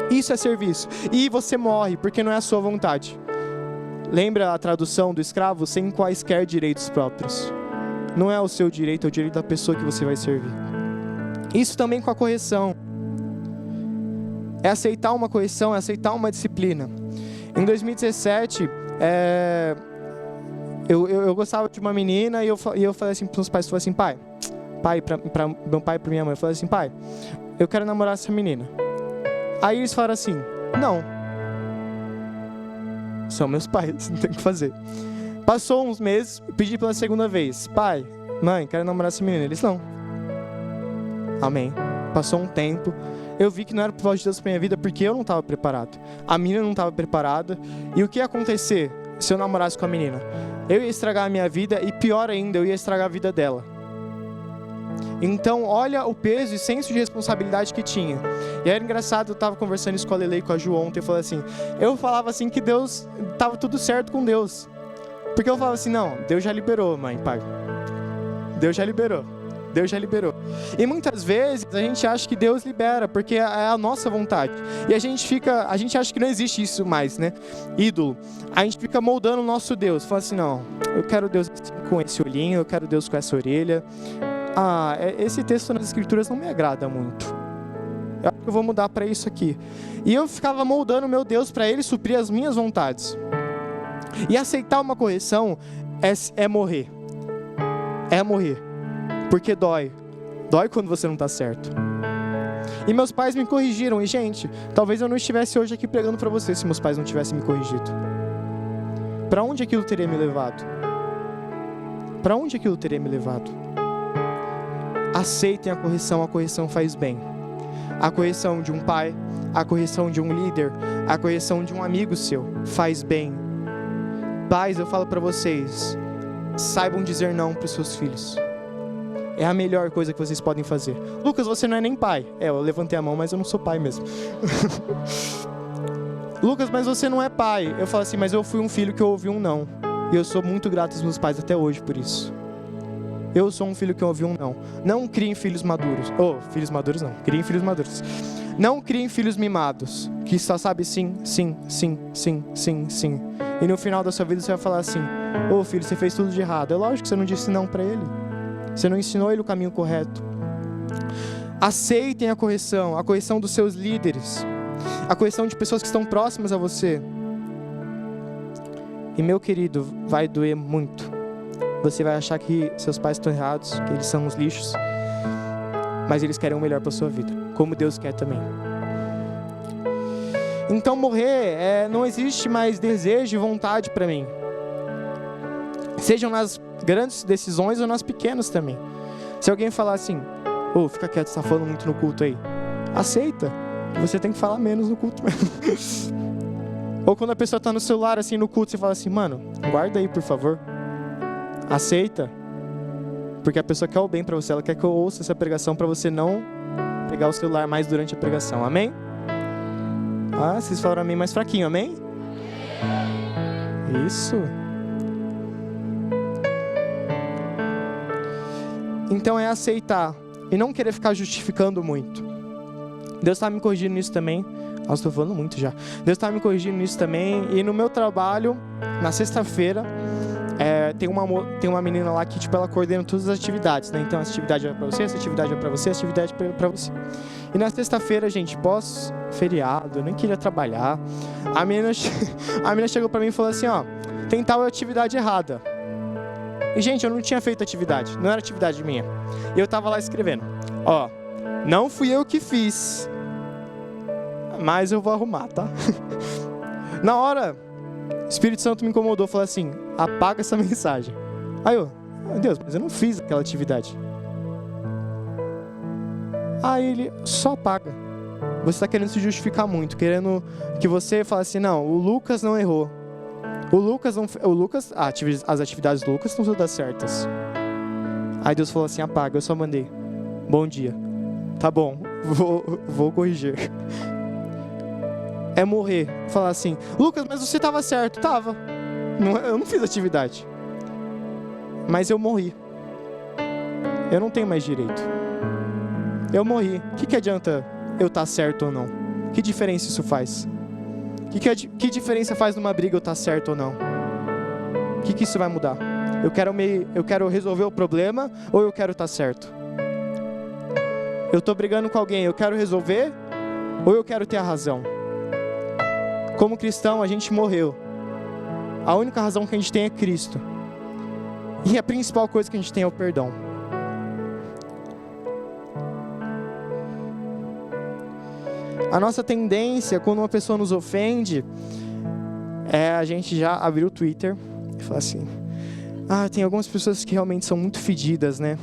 Isso é serviço. E você morre, porque não é a sua vontade. Lembra a tradução do escravo? Sem quaisquer direitos próprios. Não é o seu direito, é o direito da pessoa que você vai servir. Isso também com a correção. É aceitar uma correção, é aceitar uma disciplina. Em 2017, eu gostava de uma menina e eu falei assim para os pais, falei assim, para meu pai e para minha mãe, eu falei assim, pai, eu quero namorar essa menina. Aí eles falaram assim, não. São meus pais, não tem o que fazer. Passou uns meses, pedi pela segunda vez, pai, mãe, quero namorar essa menina. Eles não. Amém. Passou um tempo, eu vi que não era por voz de Deus para minha vida, porque eu não estava preparado. A menina não estava preparada. E o que ia acontecer se eu namorasse com a menina? Eu ia estragar a minha vida e, pior ainda, eu ia estragar a vida dela. Então, olha o peso e senso de responsabilidade que tinha. E era engraçado, eu estava conversando isso com a Lele e com a Ju ontem, eu falava assim que Deus, estava tudo certo com Deus. Porque eu falava assim, não, Deus já liberou, mãe, pai. Deus já liberou. E muitas vezes a gente acha que Deus libera, porque é a nossa vontade. E a gente acha que não existe isso mais, né? Ídolo. A gente fica moldando o nosso Deus. Fala assim, não, eu quero Deus assim, com esse olhinho, eu quero Deus com essa orelha. Esse texto nas escrituras não me agrada muito. Eu acho que eu vou mudar para isso aqui. E eu ficava moldando o meu Deus para Ele suprir as minhas vontades. E aceitar uma correção é morrer. É morrer. Porque dói. Dói quando você não está certo. E meus pais me corrigiram. E, gente, talvez eu não estivesse hoje aqui pregando para vocês se meus pais não tivessem me corrigido. Para onde aquilo teria me levado? Para onde aquilo teria me levado? Aceitem a correção faz bem. A correção de um pai, a correção de um líder, a correção de um amigo seu faz bem. Pais, eu falo para vocês, saibam dizer não para os seus filhos. É a melhor coisa que vocês podem fazer. Lucas, você não é nem pai. Eu levantei a mão, mas eu não sou pai mesmo. Lucas, mas você não é pai. Eu falo assim, mas eu fui um filho que eu ouvi um não. E eu sou muito grato aos meus pais até hoje por isso. Eu sou um filho que ouvi um não. Não criem filhos maduros. Filhos maduros não. Criem filhos maduros. Não criem filhos mimados, que só sabe sim, sim, sim, sim, sim, sim. E no final da sua vida você vai falar assim, filho, você fez tudo de errado. É lógico que você não disse não para ele. Você não ensinou ele o caminho correto. Aceitem a correção dos seus líderes, a correção de pessoas que estão próximas a você. E meu querido, vai doer muito. Você vai achar que seus pais estão errados, que eles são uns lixos, mas eles querem o melhor para sua vida, como Deus quer também. Então morrer, não existe mais desejo e vontade para mim. Sejam nas grandes decisões ou nas pequenas também. Se alguém falar assim, fica quieto, você está falando muito no culto aí. Aceita, você tem que falar menos no culto mesmo. Ou quando a pessoa está no celular assim no culto, você fala assim, mano, guarda aí por favor. Aceita, porque a pessoa quer o bem para você, ela quer que eu ouça essa pregação para você não pegar o celular mais durante a pregação, amém? Vocês falaram amém mais fraquinho, amém? Isso. Então é aceitar e não querer ficar justificando muito. Deus está me corrigindo nisso também. Estou falando muito já. Deus está me corrigindo nisso também. E no meu trabalho, na sexta-feira, tem uma menina lá que ela coordena todas as atividades, né? Então essa atividade é para você, essa atividade é para você, essa atividade é para você. E na sexta-feira, gente, pós-feriado, eu nem queria trabalhar. A menina chegou para mim e falou assim, tem tal atividade errada. E, gente, eu não tinha feito atividade, não era atividade minha. E eu tava lá escrevendo, não fui eu que fiz, mas eu vou arrumar, tá? Na hora, o Espírito Santo me incomodou, falou assim, apaga essa mensagem. Aí meu Deus, mas eu não fiz aquela atividade. Aí ele, só apaga. Você está querendo se justificar muito, querendo que você fale assim, não, o Lucas não errou. As atividades do Lucas estão todas certas. Aí Deus falou assim, apaga, eu só mandei. Bom dia. Tá bom, vou corrigir. É morrer, falar assim, Lucas, mas você estava certo. Tava. Eu não fiz atividade. Mas eu morri. Eu não tenho mais direito. Eu morri. O que adianta eu estar certo ou não? Que diferença isso faz? Que diferença faz numa briga eu estar certo ou não? O que isso vai mudar? Eu quero resolver o problema ou eu quero estar certo? Eu estou brigando com alguém, eu quero resolver ou eu quero ter a razão? Como cristão, a gente morreu. A única razão que a gente tem é Cristo. E a principal coisa que a gente tem é o perdão. A nossa tendência, quando uma pessoa nos ofende, é a gente já abrir o Twitter e falar assim: tem algumas pessoas que realmente são muito fedidas, né?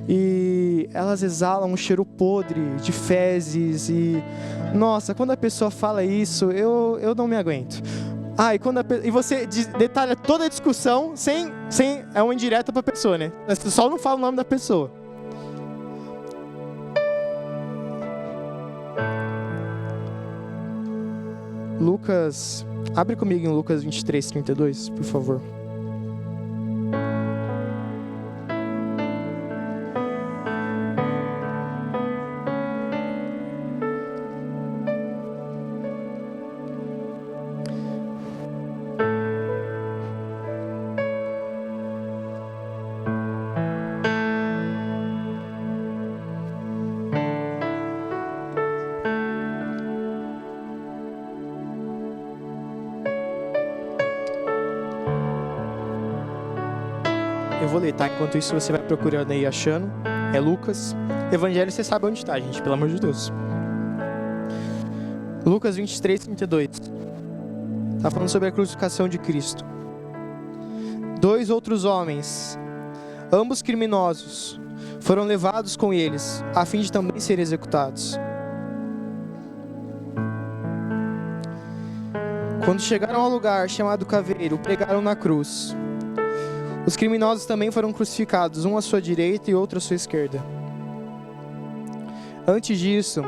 E elas exalam um cheiro podre de fezes e... Nossa, quando a pessoa fala isso, eu não me aguento. E você detalha toda a discussão sem é uma indireta pra pessoa, né? Você só não fala o nome da pessoa. Lucas, abre comigo em Lucas 23:32, por favor. Eu vou ler, tá? Enquanto isso você vai procurando aí, achando. É Lucas. Evangelho, você sabe onde tá, gente, pelo amor de Deus. Lucas 23:32. Tá falando sobre a crucificação de Cristo. 2 outros homens, ambos criminosos, foram levados com eles, a fim de também serem executados. Quando chegaram ao lugar chamado Caveiro, pregaram na cruz. Os criminosos também foram crucificados, um à sua direita e outro à sua esquerda. Antes disso,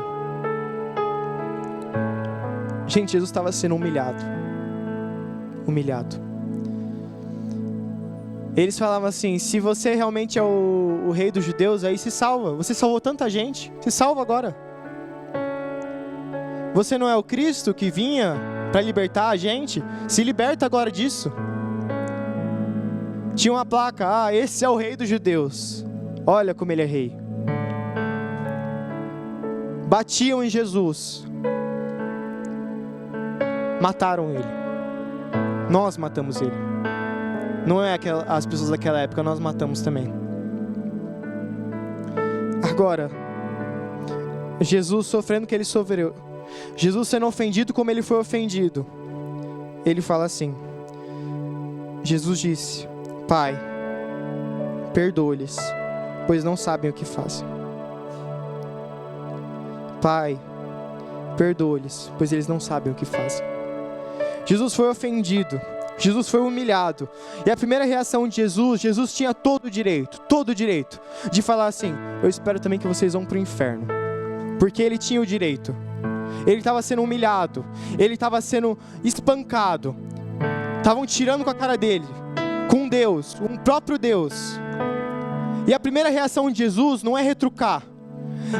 gente, Jesus estava sendo humilhado. Eles falavam assim: se você realmente é o rei dos judeus, aí se salva. Você salvou tanta gente, se salva agora. Você não é o Cristo que vinha para libertar a gente? Se liberta agora disso. Tinha uma placa: esse é o rei dos judeus. Olha como ele é rei. Batiam em Jesus. Mataram ele. Nós matamos ele. Não é as pessoas daquela época, nós matamos também. Agora, Jesus sofrendo o que ele sofreu, Jesus sendo ofendido como ele foi ofendido, ele fala assim: Jesus disse: Pai, perdoa-lhes, pois não sabem o que fazem. Pai, perdoa-lhes, pois eles não sabem o que fazem. Jesus foi ofendido, Jesus foi humilhado. E a primeira reação de Jesus tinha todo o direito de falar assim: eu espero também que vocês vão para o inferno. Porque ele tinha o direito. Ele estava sendo humilhado, ele estava sendo espancado, estavam tirando com a cara dele, com Deus, um próprio Deus. E a primeira reação de Jesus não é retrucar.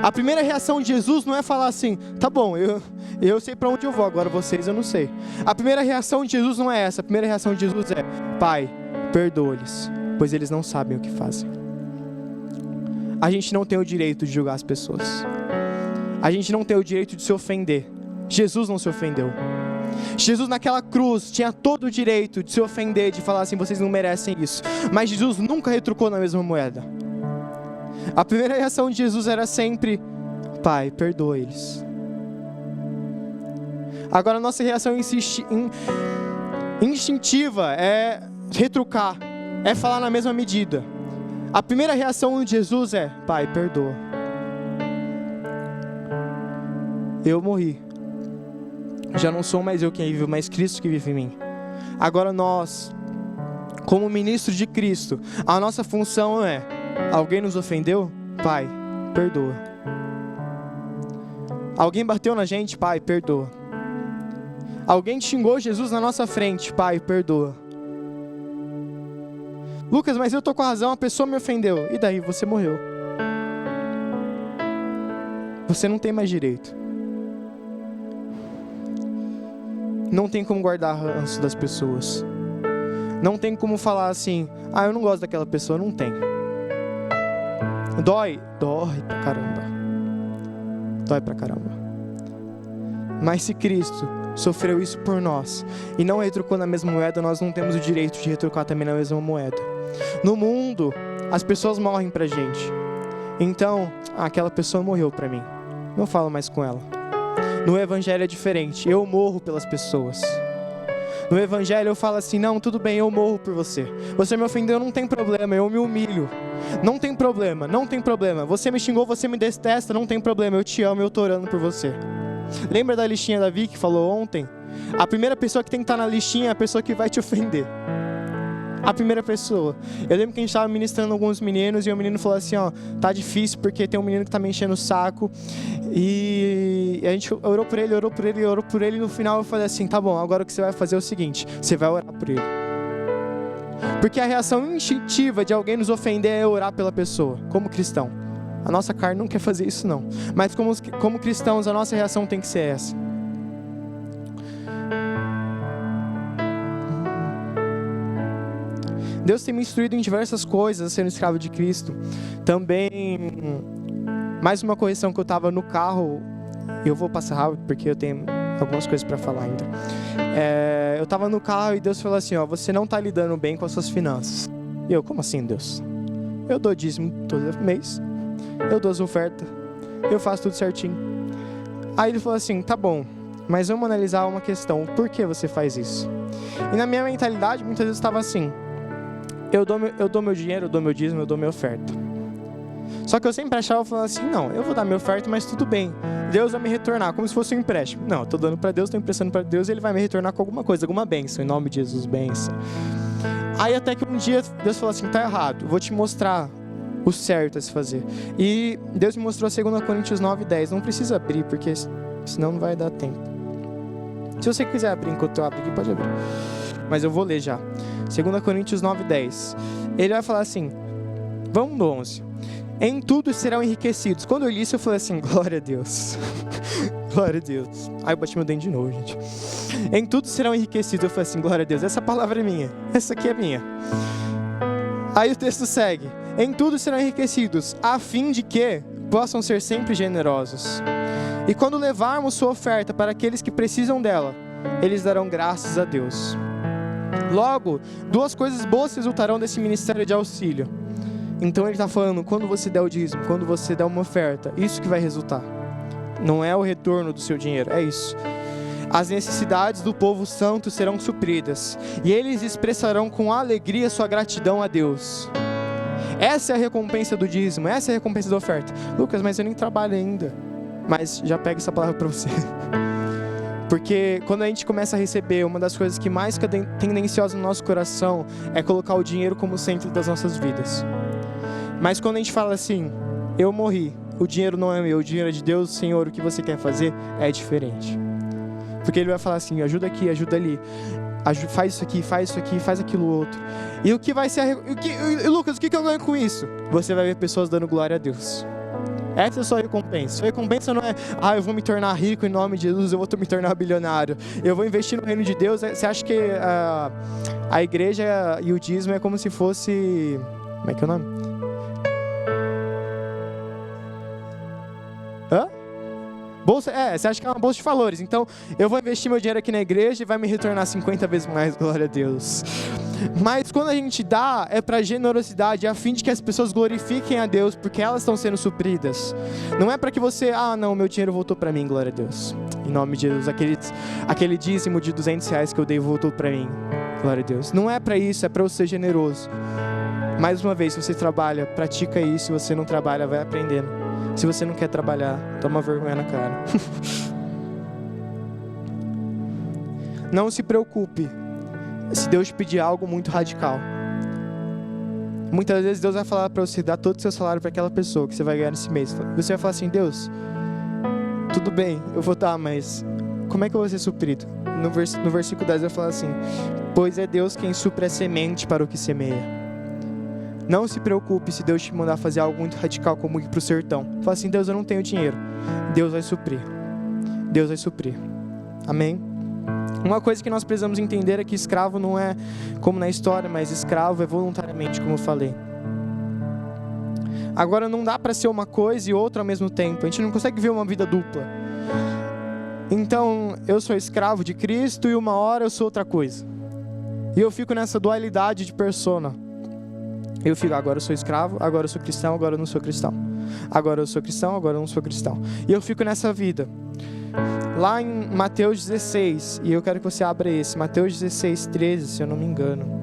A primeira reação de Jesus não é falar assim: tá bom, eu sei para onde eu vou, agora vocês eu não sei. A primeira reação de Jesus não é essa. A primeira reação de Jesus é: Pai, perdoa-lhes, pois eles não sabem o que fazem. A gente não tem o direito de julgar as pessoas. A gente não tem o direito de se ofender. Jesus não se ofendeu. Jesus naquela cruz tinha todo o direito de se ofender, de falar assim: vocês não merecem isso. Mas Jesus nunca retrucou na mesma moeda. A primeira reação de Jesus era sempre: Pai, perdoa eles. Agora a nossa reação instintiva é retrucar, é falar na mesma medida. A primeira reação de Jesus é: Pai, perdoa. Eu morri. Já não sou mais eu quem vive, mas Cristo que vive em mim. Agora nós, como ministros de Cristo, a nossa função é: alguém nos ofendeu? Pai, perdoa. Alguém bateu na gente? Pai, perdoa. Alguém xingou Jesus na nossa frente? Pai, perdoa. Lucas, mas eu tô com a razão, a pessoa me ofendeu. E daí? Você morreu. Você não tem mais direito. Não tem como guardar ranço das pessoas. Não tem como falar assim: eu não gosto daquela pessoa. Não tem. Dói pra caramba. Dói pra caramba. Mas se Cristo sofreu isso por nós e não retrucou na mesma moeda, nós não temos o direito de retrucar também na mesma moeda. No mundo, as pessoas morrem pra gente. Então, aquela pessoa morreu pra mim. Não falo mais com ela. No evangelho é diferente. Eu morro pelas pessoas. No evangelho eu falo assim, não, tudo bem, eu morro por você. Você me ofendeu, não tem problema, eu me humilho. Não tem problema, não tem problema. Você me xingou, você me detesta, não tem problema, eu te amo, eu tô orando por você. Lembra da listinha da Vi que falou ontem? A primeira pessoa que tem que estar na listinha é a pessoa que vai te ofender. A primeira pessoa. Eu lembro que a gente estava ministrando alguns meninos e o menino falou assim, ó, tá difícil porque tem um menino que tá me enchendo o saco. E a gente orou por ele e no final eu falei assim, tá bom, agora o que você vai fazer é o seguinte, você vai orar por ele. Porque a reação instintiva de alguém nos ofender é orar pela pessoa, como cristão. A nossa carne não quer fazer isso não. Mas como cristãos, a nossa reação tem que ser essa. Deus tem me instruído em diversas coisas, sendo escravo de Cristo. Também, mais uma correção que eu estava no carro, e eu vou passar rápido porque eu tenho algumas coisas para falar ainda. Eu estava no carro e Deus falou assim, ó, você não está lidando bem com as suas finanças. E eu, como assim, Deus? Eu dou dízimo todo mês, eu dou as ofertas, eu faço tudo certinho. Aí ele falou assim, tá bom, mas vamos analisar uma questão, por que você faz isso? E na minha mentalidade, muitas vezes estava assim, eu dou meu dinheiro, eu dou meu dízimo, eu dou minha oferta. Só que eu sempre achava, falando assim, não, eu vou dar minha oferta, mas tudo bem. Deus vai me retornar, como se fosse um empréstimo. Não, eu tô dando para Deus, tô emprestando para Deus, e Ele vai me retornar com alguma coisa, alguma bênção, em nome de Jesus, bênção. Aí até que um dia Deus falou assim, tá errado, vou te mostrar o certo a se fazer. E Deus me mostrou 2 Coríntios 9:10, não precisa abrir, porque senão não vai dar tempo. Se você quiser abrir enquanto eu abro aqui, pode abrir. Mas eu vou ler já. 2 Coríntios 9:10. Ele vai falar assim, vamos no 11. Em tudo serão enriquecidos. Quando eu li isso, eu falei assim, glória a Deus. Glória a Deus. Aí eu bati meu dente de novo, gente. Em tudo serão enriquecidos. Eu falei assim, glória a Deus. Essa palavra é minha. Essa aqui é minha. Aí o texto segue. Em tudo serão enriquecidos, a fim de que possam ser sempre generosos. E quando levarmos sua oferta para aqueles que precisam dela, eles darão graças a Deus. Logo, 2 coisas boas resultarão desse ministério de auxílio. Então ele está falando, quando você der o dízimo, quando você der uma oferta, isso que vai resultar. Não é o retorno do seu dinheiro, é isso. As necessidades do povo santo serão supridas, e eles expressarão com alegria sua gratidão a Deus. Essa é a recompensa do dízimo, essa é a recompensa da oferta. Lucas, mas eu nem trabalho ainda. Mas já pega essa palavra para você. Porque quando a gente começa a receber, uma das coisas que mais fica tendenciosa no nosso coração é colocar o dinheiro como centro das nossas vidas. Mas quando a gente fala assim, eu morri, o dinheiro não é meu, o dinheiro é de Deus, Senhor, o que você quer fazer é diferente. Porque Ele vai falar assim, ajuda aqui, ajuda ali, faz isso aqui, faz aquilo outro. E o que vai ser, Lucas, o que eu ganho com isso? Você vai ver pessoas dando glória a Deus. Essa é a sua recompensa. Sua recompensa não é, eu vou me tornar rico em nome de Jesus, eu vou me tornar bilionário, eu vou investir no reino de Deus. Você acha que a igreja e o dízimo é como se fosse, como é que é o nome? Bolsa, você acha que é uma bolsa de valores. Então, eu vou investir meu dinheiro aqui na igreja e vai me retornar 50 vezes mais, glória a Deus. Mas quando a gente dá, é para generosidade, a fim de que as pessoas glorifiquem a Deus, porque elas estão sendo supridas. Não é para que você, não, meu dinheiro voltou para mim, glória a Deus. Em nome de Jesus, aquele dízimo de R$200 que eu dei voltou para mim, glória a Deus. Não é para isso, é para eu ser generoso. Mais uma vez, se você trabalha, pratica isso. Se você não trabalha, vai aprendendo. Se você não quer trabalhar, toma vergonha na cara. Não se preocupe se Deus te pedir algo muito radical. Muitas vezes Deus vai falar para você dar todo o seu salário para aquela pessoa que você vai ganhar nesse mês. Você vai falar assim, Deus, tudo bem, eu vou dar, mas como é que eu vou ser suprido? No versículo 10 vai falar assim, pois é Deus quem supre a semente para o que semeia. Não se preocupe se Deus te mandar fazer algo muito radical, como ir para o sertão. Fala assim, Deus, eu não tenho dinheiro. Deus vai suprir. Deus vai suprir. Amém? Uma coisa que nós precisamos entender é que escravo não é como na história, mas escravo é voluntariamente, como eu falei. Agora não dá para ser uma coisa e outra ao mesmo tempo. A gente não consegue ver uma vida dupla. Então, eu sou escravo de Cristo e uma hora eu sou outra coisa. E eu fico nessa dualidade de persona. Eu fico, agora eu sou escravo, agora eu sou cristão, agora eu não sou cristão. Agora eu sou cristão, agora eu não sou cristão. E eu fico nessa vida. Lá em Mateus 16, e eu quero que você abra esse, Mateus 16, 13, se eu não me engano.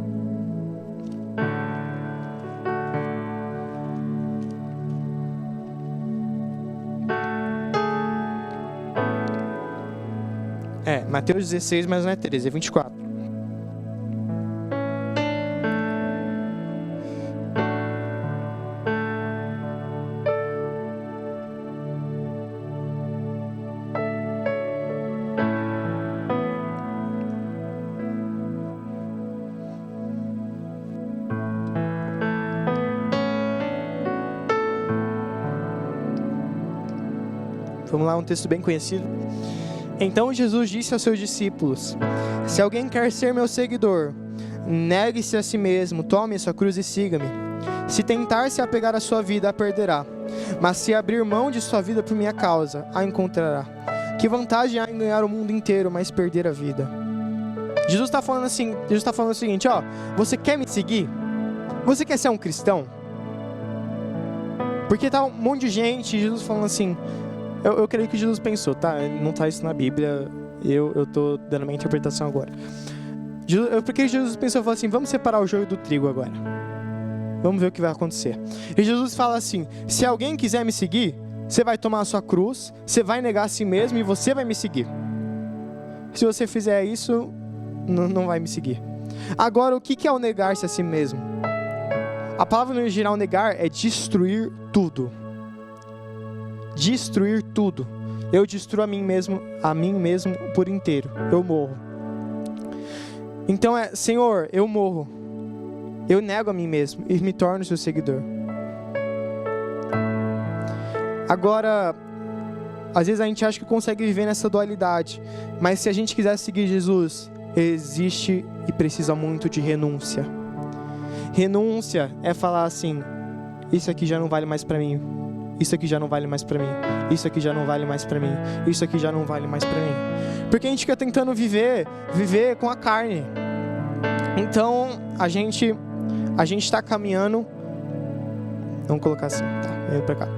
Mateus 16, mas não é 13, é 24. Vamos lá, um texto bem conhecido. Então Jesus disse aos seus discípulos: se alguém quer ser meu seguidor, negue-se a si mesmo, tome a sua cruz e siga-me. Se tentar se apegar à sua vida, a perderá. Mas se abrir mão de sua vida por minha causa, a encontrará. Que vantagem há em ganhar o mundo inteiro, mas perder a vida? Jesus está falando assim, Jesus está falando o seguinte, ó, você quer me seguir? Você quer ser um cristão? Porque tá um monte de gente, Jesus falando assim, eu creio que Jesus pensou, tá? Não tá isso na Bíblia, eu tô dando a minha interpretação agora. Porque Jesus pensou, falou assim, vamos separar o joio do trigo agora. Vamos ver o que vai acontecer. E Jesus fala assim, se alguém quiser me seguir, você vai tomar a sua cruz, você vai negar a si mesmo e você vai me seguir. Se você fizer isso, não vai me seguir. Agora, o que é o negar-se a si mesmo? A palavra no geral negar é destruir tudo. Destruir tudo. Eu destruo a mim mesmo por inteiro. Eu morro. Então Senhor, eu morro. Eu nego a mim mesmo e me torno seu seguidor. Agora, às vezes a gente acha que consegue viver nessa dualidade, mas se a gente quiser seguir Jesus, existe e precisa muito de renúncia. Renúncia é falar assim, isso aqui já não vale mais pra mim. Isso aqui já não vale mais pra mim. Isso aqui já não vale mais pra mim. Isso aqui já não vale mais pra mim. Porque a gente fica tentando viver com a carne. Então, a gente tá caminhando. Vamos colocar assim, tá? Vem pra cá.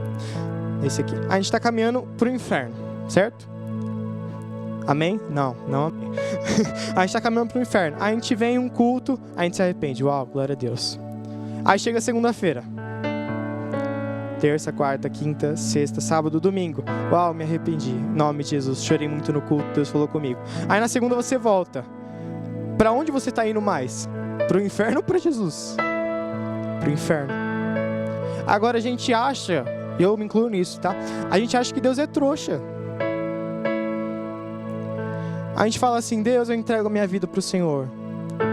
Esse aqui. A gente tá caminhando pro inferno, certo? Amém? Não amém. A gente tá caminhando pro inferno. A gente vem em um culto, a gente se arrepende. Uau, glória a Deus. Aí chega segunda-feira. Terça, quarta, quinta, sexta, sábado, domingo. Uau, me arrependi. Em nome de Jesus, chorei muito no culto, Deus falou comigo. Aí na segunda você volta. Pra onde você tá indo mais? Pro inferno ou pra Jesus? Pro inferno. Agora a gente acha, eu me incluo nisso, tá? A gente acha que Deus é trouxa. A gente fala assim, Deus, eu entrego a minha vida pro Senhor.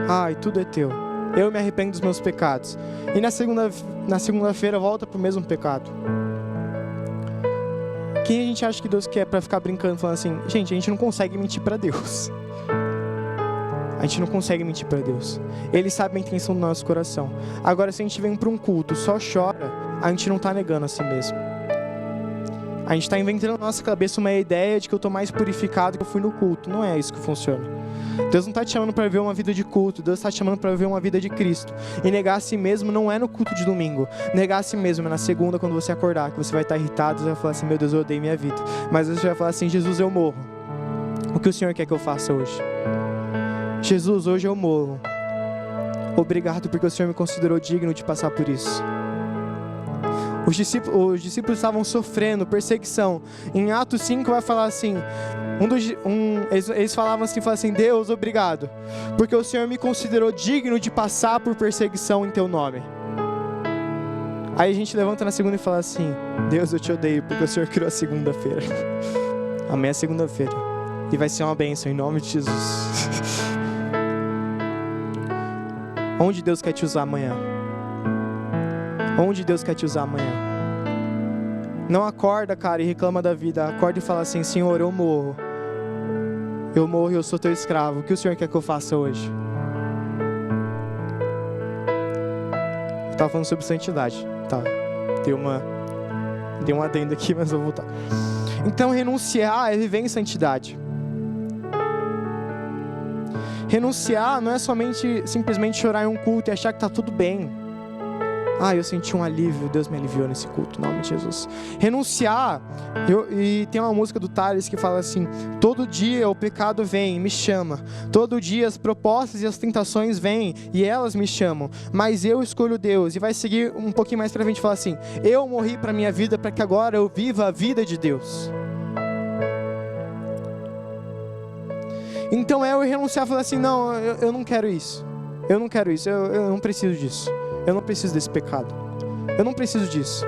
Ai, tudo é teu. Eu me arrependo dos meus pecados. E na segunda-feira volta pro mesmo pecado. Quem a gente acha que Deus quer pra ficar brincando, falando assim, gente, a gente não consegue mentir pra Deus. A gente não consegue mentir pra Deus. Ele sabe a intenção do nosso coração. Agora, se a gente vem pra um culto, só chora, a gente não tá negando a si mesmo. A gente tá inventando na nossa cabeça uma ideia de que eu tô mais purificado que eu fui no culto. Não é isso que funciona. Deus não está te chamando para viver uma vida de culto. Deus está te chamando para viver uma vida de Cristo. E negar a si mesmo não é no culto de domingo. Negar a si mesmo é na segunda, quando você acordar, que você vai estar irritado, você vai falar assim, meu Deus, eu odeio minha vida. Mas você vai falar assim, Jesus, eu morro. O que o Senhor quer que eu faça hoje? Jesus, hoje eu morro. Obrigado porque o Senhor me considerou digno de passar por isso. Os discípulos estavam sofrendo perseguição. Em Atos 5 vai falar assim, eles falavam assim, Deus, obrigado, porque o Senhor me considerou digno de passar por perseguição em teu nome. Aí a gente levanta na segunda e fala assim, Deus, eu te odeio, porque o Senhor criou a segunda-feira. Amanhã é segunda-feira. E vai ser uma bênção, em nome de Jesus. Onde Deus quer te usar amanhã? Onde Deus quer te usar amanhã? Não acorda, cara, e reclama da vida. Acorda e fala assim, Senhor, eu morro. Eu morro e eu sou teu escravo. O que o Senhor quer que eu faça hoje? Eu estava falando sobre santidade. Tá, deu um adendo aqui, mas eu vou voltar. Então, renunciar é viver em santidade. Renunciar não é simplesmente chorar em um culto e achar que tá tudo bem. Eu senti um alívio, Deus me aliviou nesse culto, em nome de Jesus. Renunciar, e tem uma música do Thales que fala assim: todo dia o pecado vem, me chama, todo dia as propostas e as tentações vêm e elas me chamam, mas eu escolho Deus. E vai seguir um pouquinho mais pra frente e falar assim: eu morri pra minha vida para que agora eu viva a vida de Deus. Então eu renunciar e falar assim: não, eu não quero isso, eu não quero isso, eu não preciso disso. Eu não preciso desse pecado. Eu não preciso disso.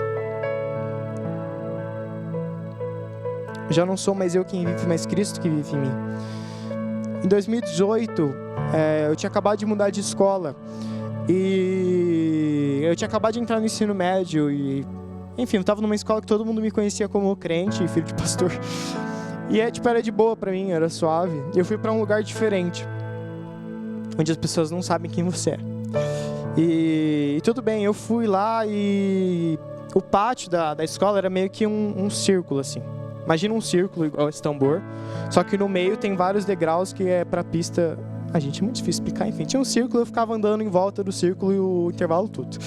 Já não sou mais eu quem vive, mas Cristo que vive em mim. Em 2018, eu tinha acabado de mudar de escola. E eu tinha acabado de entrar no ensino médio. E, enfim, eu estava numa escola que todo mundo me conhecia como crente, filho de pastor. E era de boa pra mim, era suave. E eu fui pra um lugar diferente, onde as pessoas não sabem quem você é. E tudo bem, eu fui lá e o pátio da escola era meio que um círculo, assim. Imagina um círculo igual esse tambor, só que no meio tem vários degraus que é pra pista. Gente, é muito difícil explicar, enfim. Tinha um círculo, eu ficava andando em volta do círculo e o intervalo tudo.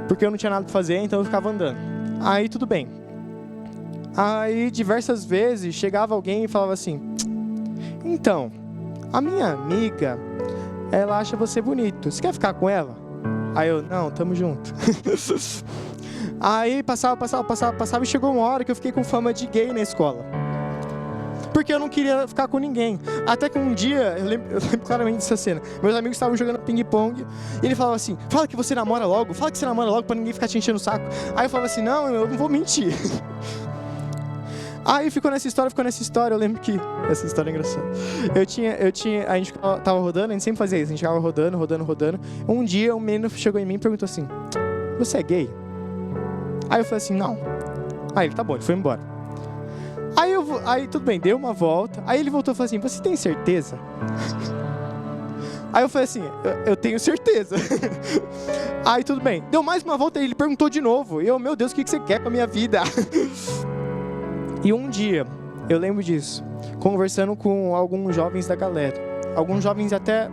Porque eu não tinha nada pra fazer, então eu ficava andando. Aí tudo bem. Aí diversas vezes chegava alguém e falava assim: então, a minha amiga, ela acha você bonito, você quer ficar com ela? Aí eu: não, tamo junto. Aí passava e chegou uma hora que eu fiquei com fama de gay na escola, porque eu não queria ficar com ninguém. Até que um dia, eu lembro claramente dessa cena, meus amigos estavam jogando ping-pong e ele falava assim: fala que você namora logo pra ninguém ficar te enchendo o saco. Aí eu falava assim: não, eu não vou mentir. Aí ficou nessa história, eu lembro que... Essa história é engraçada. A gente tava rodando, a gente sempre fazia isso, a gente ficava rodando. Um dia um menino chegou em mim e perguntou assim: você é gay? Aí eu falei assim: não. Aí ele: tá bom, ele foi embora. Aí tudo bem, deu uma volta. Aí ele voltou e falou assim: você tem certeza? Aí eu falei assim: eu tenho certeza. Aí tudo bem, deu mais uma volta e ele perguntou de novo. E eu: meu Deus, o que você quer com a minha vida? E um dia, eu lembro disso, conversando com alguns jovens da galera. Alguns jovens até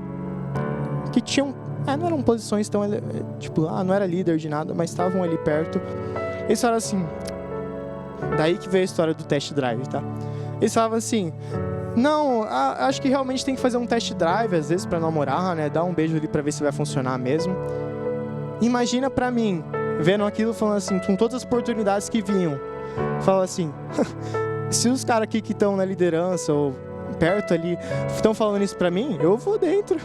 que tinham... não eram posições tão... não era líder de nada, mas estavam ali perto. Eles falaram assim... Daí que veio a história do test drive, tá? Eles falavam assim: não, acho que realmente tem que fazer um test drive, às vezes, pra namorar, né? Dar um beijo ali pra ver se vai funcionar mesmo. Imagina pra mim, vendo aquilo, falando assim, com todas as oportunidades que vinham. Fala assim: se os caras aqui que estão na liderança ou perto ali estão falando isso pra mim, eu vou dentro.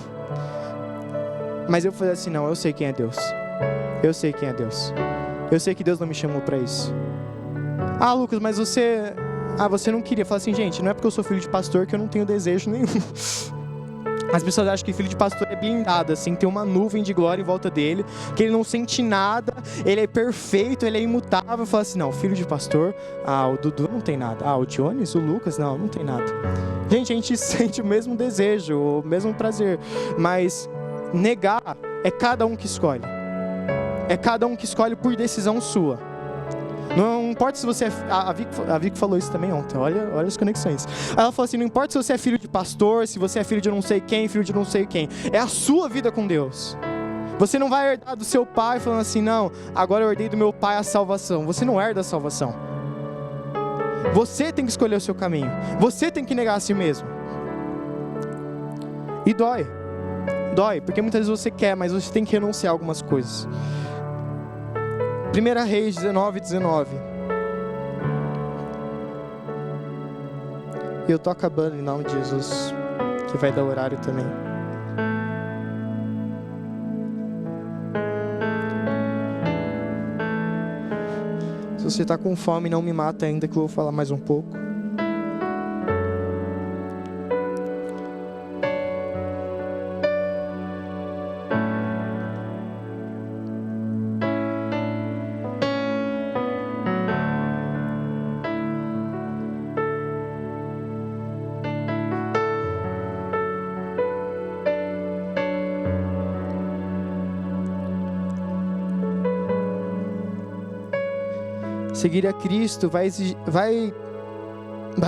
Mas eu falei assim: não, eu sei quem é Deus. Eu sei quem é Deus. Eu sei que Deus não me chamou pra isso. Lucas, mas você não queria. Fala assim: gente, não é porque eu sou filho de pastor que eu não tenho desejo nenhum. As pessoas acham que filho de pastor é blindado, assim, tem uma nuvem de glória em volta dele, que ele não sente nada, ele é perfeito, ele é imutável. Fala assim: não, filho de pastor, o Dudu não tem nada. O Dionis, o Lucas, não tem nada. Gente, a gente sente o mesmo desejo, o mesmo prazer, mas negar é cada um que escolhe. É cada um que escolhe por decisão sua. Não importa se você é... A Vicky falou isso também ontem, olha as conexões. Ela falou assim: não importa se você é filho de pastor, se você é filho de não sei quem, filho de não sei quem. É a sua vida com Deus. Você não vai herdar do seu pai falando assim: não, agora eu herdei do meu pai a salvação. Você não herda a salvação. Você tem que escolher o seu caminho. Você tem que negar a si mesmo. E dói, porque muitas vezes você quer, mas você tem que renunciar a algumas coisas. 1 Reis 19:19. E eu tô acabando em nome de Jesus, que vai dar horário também. Se você tá com fome, não me mata ainda, que eu vou falar mais um pouco. Seguir a Cristo vai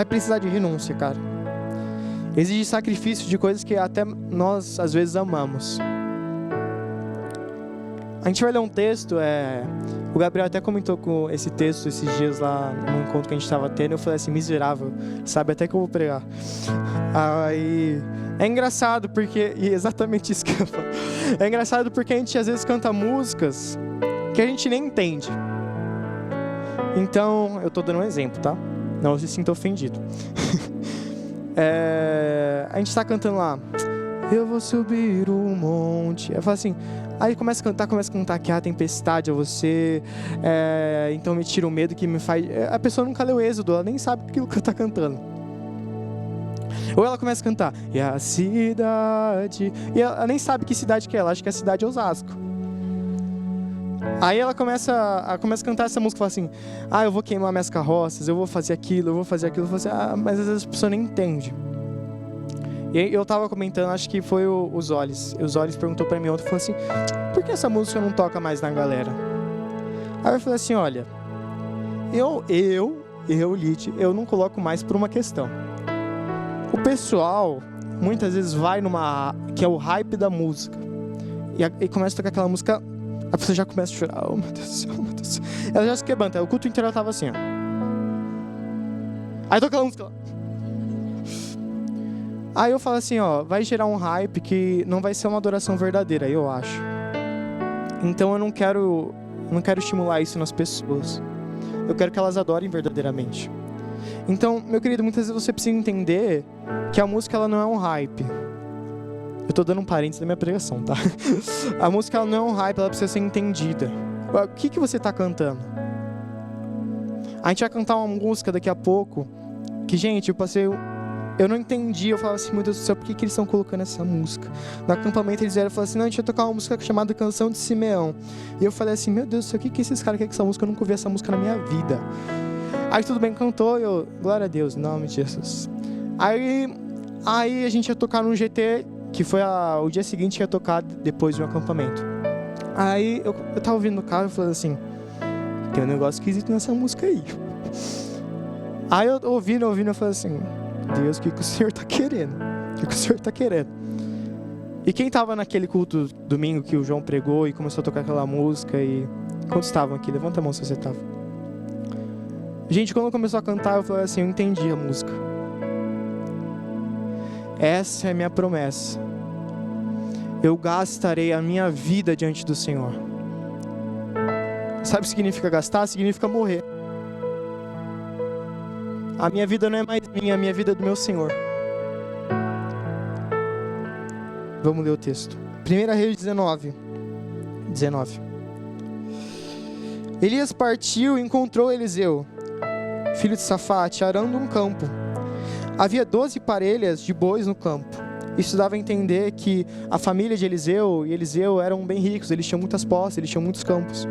precisar de renúncia, cara. Exige sacrifício de coisas que até nós às vezes amamos. A gente vai ler um texto, o Gabriel até comentou com esse texto esses dias lá no encontro que a gente estava tendo. Eu falei assim, miserável, sabe até que eu vou pregar. Aí é engraçado porque, e exatamente isso que eu falo, é engraçado porque a gente às vezes canta músicas que a gente nem entende. Então, eu tô dando um exemplo, tá? Não se sinta ofendido. A gente tá cantando lá, eu vou subir o monte. Eu falo assim, aí começa a cantar que a tempestade é você, então me tira o medo que me faz. A pessoa nunca leu o Êxodo, ela nem sabe aquilo que tá cantando. Ou ela começa a cantar, e a cidade, e ela nem sabe que cidade que é, ela acha que a cidade é Osasco. Aí ela começa a cantar essa música e fala assim, eu vou queimar minhas carroças, eu vou fazer aquilo, eu falo assim, mas às vezes a pessoa nem entende. E eu tava comentando, acho que foi os Olhos. Os Olhos perguntou pra mim ontem, falou assim, por que essa música não toca mais na galera? Aí eu falei assim, olha, Lid, eu não coloco mais por uma questão. O pessoal, muitas vezes vai que é o hype da música, e começa a tocar aquela música, a pessoa já começa a chorar, oh meu Deus do céu, oh, meu Deus do céu. Ela já se quebranta, o culto inteiro ela tava assim, ó. Aí toca aquela música, aí eu falo assim, vai gerar um hype que não vai ser uma adoração verdadeira, eu acho. Então eu não quero estimular isso nas pessoas. Eu quero que elas adorem verdadeiramente. Então, meu querido, muitas vezes você precisa entender que a música ela não é um hype. Eu tô dando um parênteses da minha pregação, tá? A música ela não é um hype, ela precisa ser entendida. O que você tá cantando? A gente vai cantar uma música daqui a pouco que, gente, eu não entendi, eu falava assim, meu Deus do céu, por que eles estão colocando essa música? No acampamento eles vieram e falaram assim, não, a gente vai tocar uma música chamada Canção de Simeão. E eu falei assim, meu Deus do céu, o que esses caras querem com essa música? Eu nunca ouvi essa música na minha vida. Aí tudo bem, cantou, eu, glória a Deus, em nome de Jesus. Aí a gente ia tocar num GT, que foi o dia seguinte que ia tocar depois de um acampamento. Aí eu tava ouvindo no carro e falando assim, tem um negócio esquisito nessa música aí. Aí eu ouvindo, eu falei assim, Deus, o que o Senhor tá querendo? O que o Senhor tá querendo? E quem tava naquele culto domingo que o João pregou e começou a tocar aquela música e... Quantos estavam aqui? Levanta a mão se você tava. Gente, quando começou a cantar, eu falei assim, eu entendi a música. Essa é a minha promessa. Eu gastarei a minha vida diante do Senhor. Sabe o que significa gastar? Significa morrer. A minha vida não é mais minha, a minha vida é do meu Senhor. Vamos ler o texto. 1 Reis 19. Elias partiu e encontrou Eliseu, filho de Safate, arando um campo. Havia 12 parelhas de bois no campo. Isso dava a entender que a família de Eliseu e Eliseu eram bem ricos, eles tinham muitas posses, eles tinham muitos campos.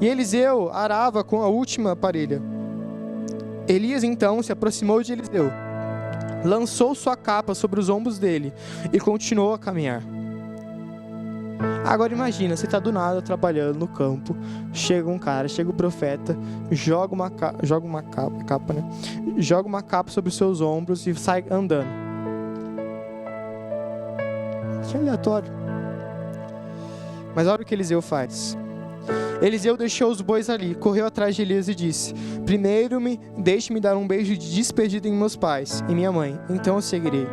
E Eliseu arava com a última parelha. Elias então se aproximou de Eliseu, lançou sua capa sobre os ombros dele e continuou a caminhar. Agora imagina, você está do nada trabalhando no campo, chega um cara, chega o profeta, joga uma capa, né? Joga uma capa sobre os seus ombros e sai andando. Que aleatório. Mas olha o que Eliseu faz. Eliseu deixou os bois ali, correu atrás de Elias e disse: primeiro deixe-me dar um beijo de despedida em meus pais e minha mãe, então eu seguirei.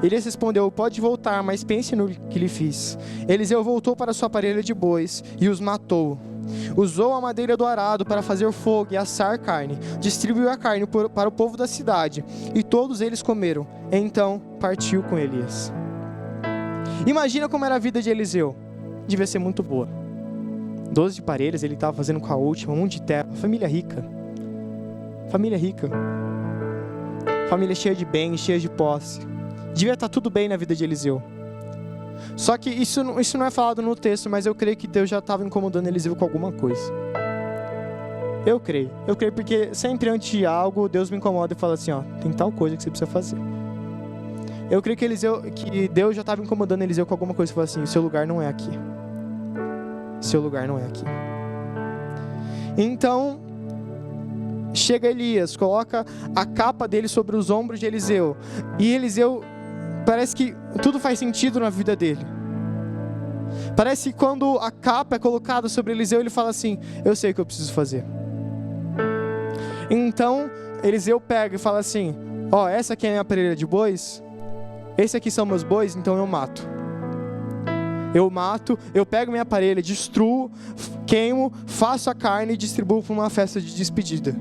Elias respondeu: pode voltar, mas pense no que lhe fiz. Eliseu voltou para sua parelha de bois e os matou. Usou a madeira do arado para fazer fogo e assar carne. Distribuiu a carne para o povo da cidade e todos eles comeram. Então partiu com Elias. Imagina como era a vida de Eliseu. Devia ser muito boa. 12 parelhas ele estava fazendo com a última, um monte de terra. Família rica. Família cheia de bens, cheia de posse. Devia estar tudo bem na vida de Eliseu. Só que isso não é falado no texto, mas eu creio que Deus já estava incomodando Eliseu com alguma coisa. Eu creio porque sempre antes de algo, Deus me incomoda e fala assim, tem tal coisa que você precisa fazer. Eu creio que Deus já estava incomodando Eliseu com alguma coisa e fala assim, seu lugar não é aqui. Seu lugar não é aqui. Então, chega Elias, coloca a capa dele sobre os ombros de Eliseu. E Eliseu, parece que tudo faz sentido na vida dele. Parece que quando a capa é colocada sobre Eliseu, ele fala assim: eu sei o que eu preciso fazer. Então Eliseu pega e fala assim: ó, essa aqui é a minha parelha de bois, esses aqui são meus bois, então eu mato. Eu pego minha parelha, destruo, queimo, faço a carne e distribuo para uma festa de despedida.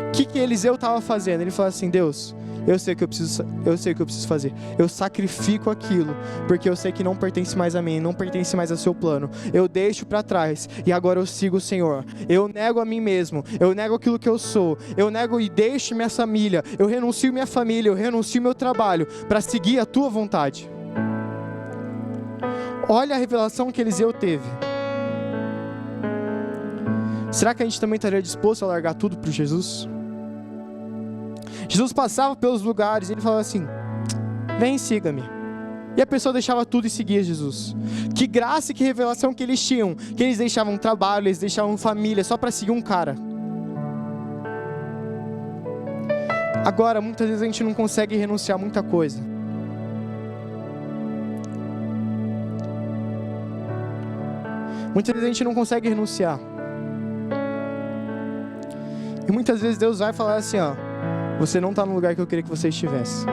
O que Eliseu estava fazendo? Ele falou assim: Deus, eu sei o que eu preciso fazer. Eu sacrifico aquilo, porque eu sei que não pertence mais a mim, não pertence mais ao seu plano. Eu deixo para trás e agora eu sigo o Senhor. Eu nego a mim mesmo, eu nego aquilo que eu sou, eu nego e deixo minha família, eu renuncio minha família, eu renuncio meu trabalho para seguir a tua vontade. Olha a revelação que Eliseu teve. Será que a gente também estaria disposto a largar tudo para Jesus? Jesus passava pelos lugares e ele falava assim: vem, siga-me. E a pessoa deixava tudo e seguia Jesus. Que graça e que revelação que eles tinham, que eles deixavam trabalho, eles deixavam família só para seguir um cara. Agora, muitas vezes a gente não consegue renunciar a muita coisa. Muitas vezes a gente não consegue renunciar. E muitas vezes Deus vai falar assim: ó, você não está no lugar que eu queria que você estivesse.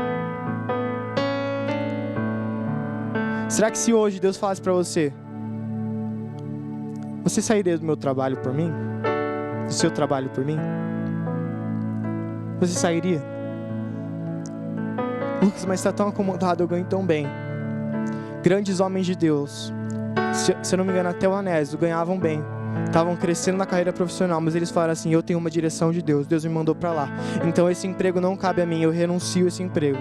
Será que se hoje Deus falasse para você: você sairia do meu trabalho por mim? Do seu trabalho por mim? Você sairia? Lucas, mas está tão acomodado, eu ganho tão bem. Grandes homens de Deus, se eu não me engano até o Anésio, ganhavam bem, estavam crescendo na carreira profissional, mas eles falaram assim: eu tenho uma direção de Deus, Deus me mandou para lá, então esse emprego não cabe a mim, eu renuncio esse emprego.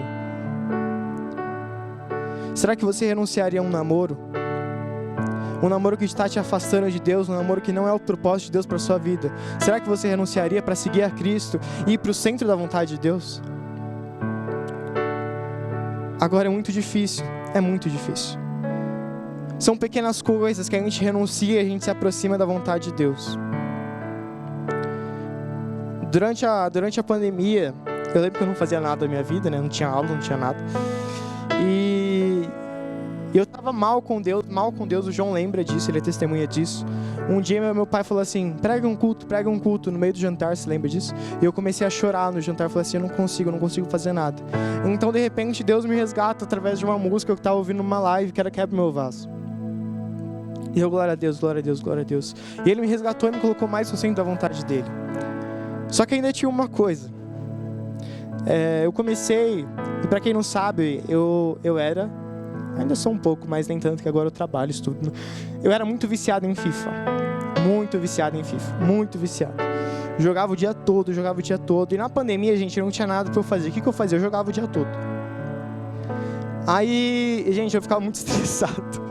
Será que você renunciaria a um namoro? Um namoro que está te afastando de Deus, um namoro que não é o propósito de Deus para a sua vida? Será que você renunciaria para seguir a Cristo e ir para o centro da vontade de Deus? Agora é muito difícil, é muito difícil. São pequenas coisas que a gente renuncia e a gente se aproxima da vontade de Deus. Durante a pandemia, eu lembro que eu não fazia nada da minha vida, né? Não tinha aula, não tinha nada. E eu estava mal com Deus, o João lembra disso, ele é testemunha disso. Um dia meu pai falou assim: prega um culto no meio do jantar, se lembra disso? E eu comecei a chorar no jantar, falei assim: eu não consigo fazer nada. Então de repente Deus me resgata através de uma música que eu estava ouvindo numa live, que era Quebra Meu Vaso. E eu, glória a Deus, glória a Deus, glória a Deus. E ele me resgatou e me colocou mais no centro da vontade dele. Só que ainda tinha uma coisa. Eu comecei, e para quem não sabe, eu era, ainda sou um pouco, mas nem tanto, que agora eu trabalho, estudo. Eu era muito viciado em FIFA. Muito viciado. Jogava o dia todo. E na pandemia, gente, não tinha nada para eu fazer. O que eu fazia? Eu jogava o dia todo. Aí, gente, eu ficava muito estressado.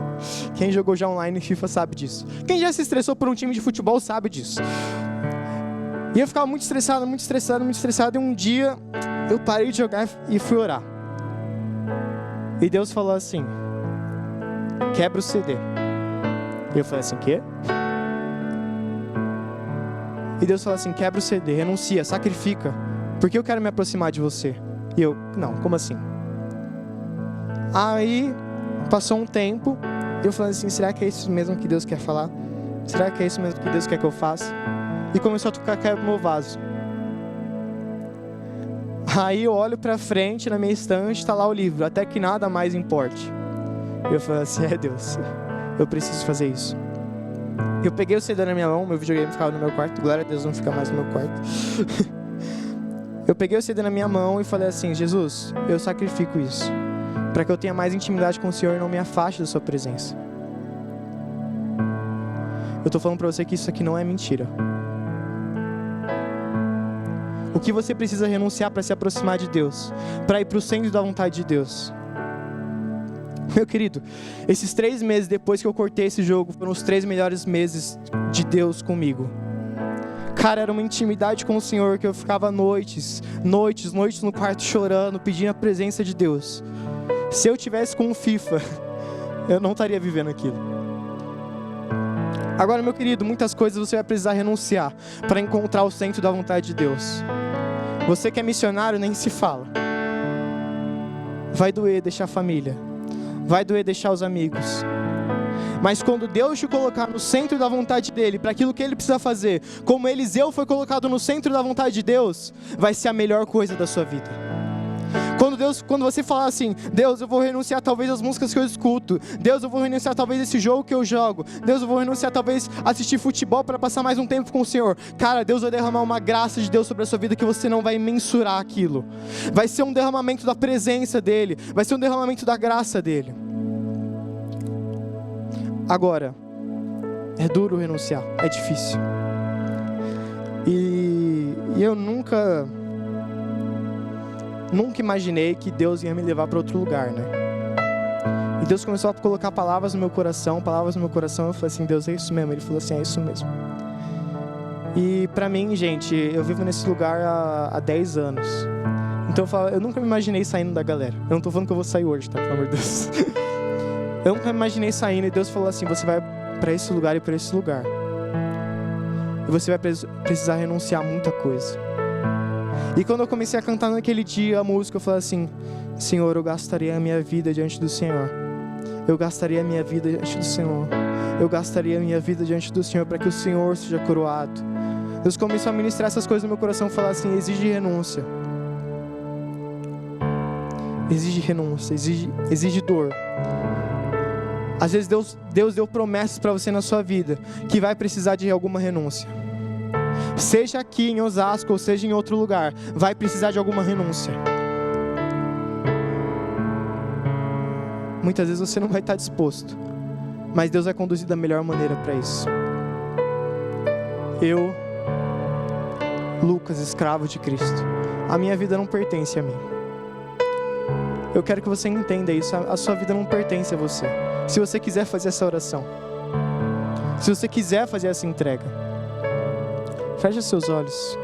Quem jogou já online FIFA sabe disso. Quem já se estressou por um time de futebol sabe disso. E eu ficava muito estressado. E um dia eu parei de jogar e fui orar. E Deus falou assim: quebra o CD. E eu falei assim: quê? E Deus falou assim: quebra o CD, renuncia, sacrifica, porque eu quero me aproximar de você. E eu, não, como assim? Aí passou um tempo, e eu falei assim: será que é isso mesmo que Deus quer falar? Será que é isso mesmo que Deus quer que eu faça? E começou a tocar Quebra Meu Vaso. Aí eu olho pra frente, na minha estante, tá lá o livro, Até Que Nada Mais Importe. E eu falei assim: Deus, eu preciso fazer isso. Eu peguei o CD na minha mão, meu videogame ficava no meu quarto, glória a Deus, não fica mais no meu quarto. Eu peguei o CD na minha mão e falei assim: Jesus, eu sacrifico isso, para que eu tenha mais intimidade com o Senhor e não me afaste da sua presença. Eu tô falando pra você que isso aqui não é mentira. O que você precisa renunciar para se aproximar de Deus, para ir para o centro da vontade de Deus? Meu querido, esses 3 meses depois que eu cortei esse jogo, foram os 3 melhores meses de Deus comigo. Cara, era uma intimidade com o Senhor que eu ficava noites no quarto chorando, pedindo a presença de Deus. Se eu tivesse com um FIFA, eu não estaria vivendo aquilo. Agora, meu querido, muitas coisas você vai precisar renunciar para encontrar o centro da vontade de Deus. Você que é missionário, nem se fala. Vai doer deixar a família. vai doer deixar os amigos. Mas quando Deus te colocar no centro da vontade dEle, para aquilo que Ele precisa fazer, como Eliseu foi colocado no centro da vontade de Deus, vai ser a melhor coisa da sua vida. Quando você falar assim, Deus, eu vou renunciar talvez às músicas que eu escuto, Deus, eu vou renunciar talvez a esse jogo que eu jogo, Deus, eu vou renunciar talvez a assistir futebol para passar mais um tempo com o Senhor. Cara, Deus vai derramar uma graça de Deus sobre a sua vida que você não vai mensurar aquilo. Vai ser um derramamento da presença dEle, vai ser um derramamento da graça dEle. Agora, é duro renunciar, é difícil. E eu nunca imaginei que Deus ia me levar para outro lugar, né? E Deus começou a colocar palavras no meu coração, eu falei assim, Deus, é isso mesmo? Ele falou assim, é isso mesmo. E pra mim, gente, eu vivo nesse lugar há 10 anos. Então eu nunca me imaginei saindo da galera. Eu não tô falando que eu vou sair hoje, tá? Pelo amor de Deus. Eu nunca me imaginei saindo e Deus falou assim, você vai pra esse lugar e pra esse lugar. E você vai precisar renunciar a muita coisa. E quando eu comecei a cantar naquele dia a música, eu falei assim, Senhor, eu gastaria a minha vida diante do Senhor. Eu gastaria a minha vida diante do Senhor. Eu gastaria a minha vida diante do Senhor para que o Senhor seja coroado. Deus começou a ministrar essas coisas no meu coração e falar assim, exige renúncia. Exige renúncia, exige dor. Às vezes Deus deu promessas para você na sua vida que vai precisar de alguma renúncia. Seja aqui em Osasco ou seja em outro lugar, vai precisar de alguma renúncia. Muitas vezes você não vai estar disposto, mas Deus vai conduzir da melhor maneira para isso. Eu, Lucas, escravo de Cristo, a minha vida não pertence a mim. Eu quero que você entenda isso, a sua vida não pertence a você. Se você quiser fazer essa oração, se você quiser fazer essa entrega, feche seus olhos.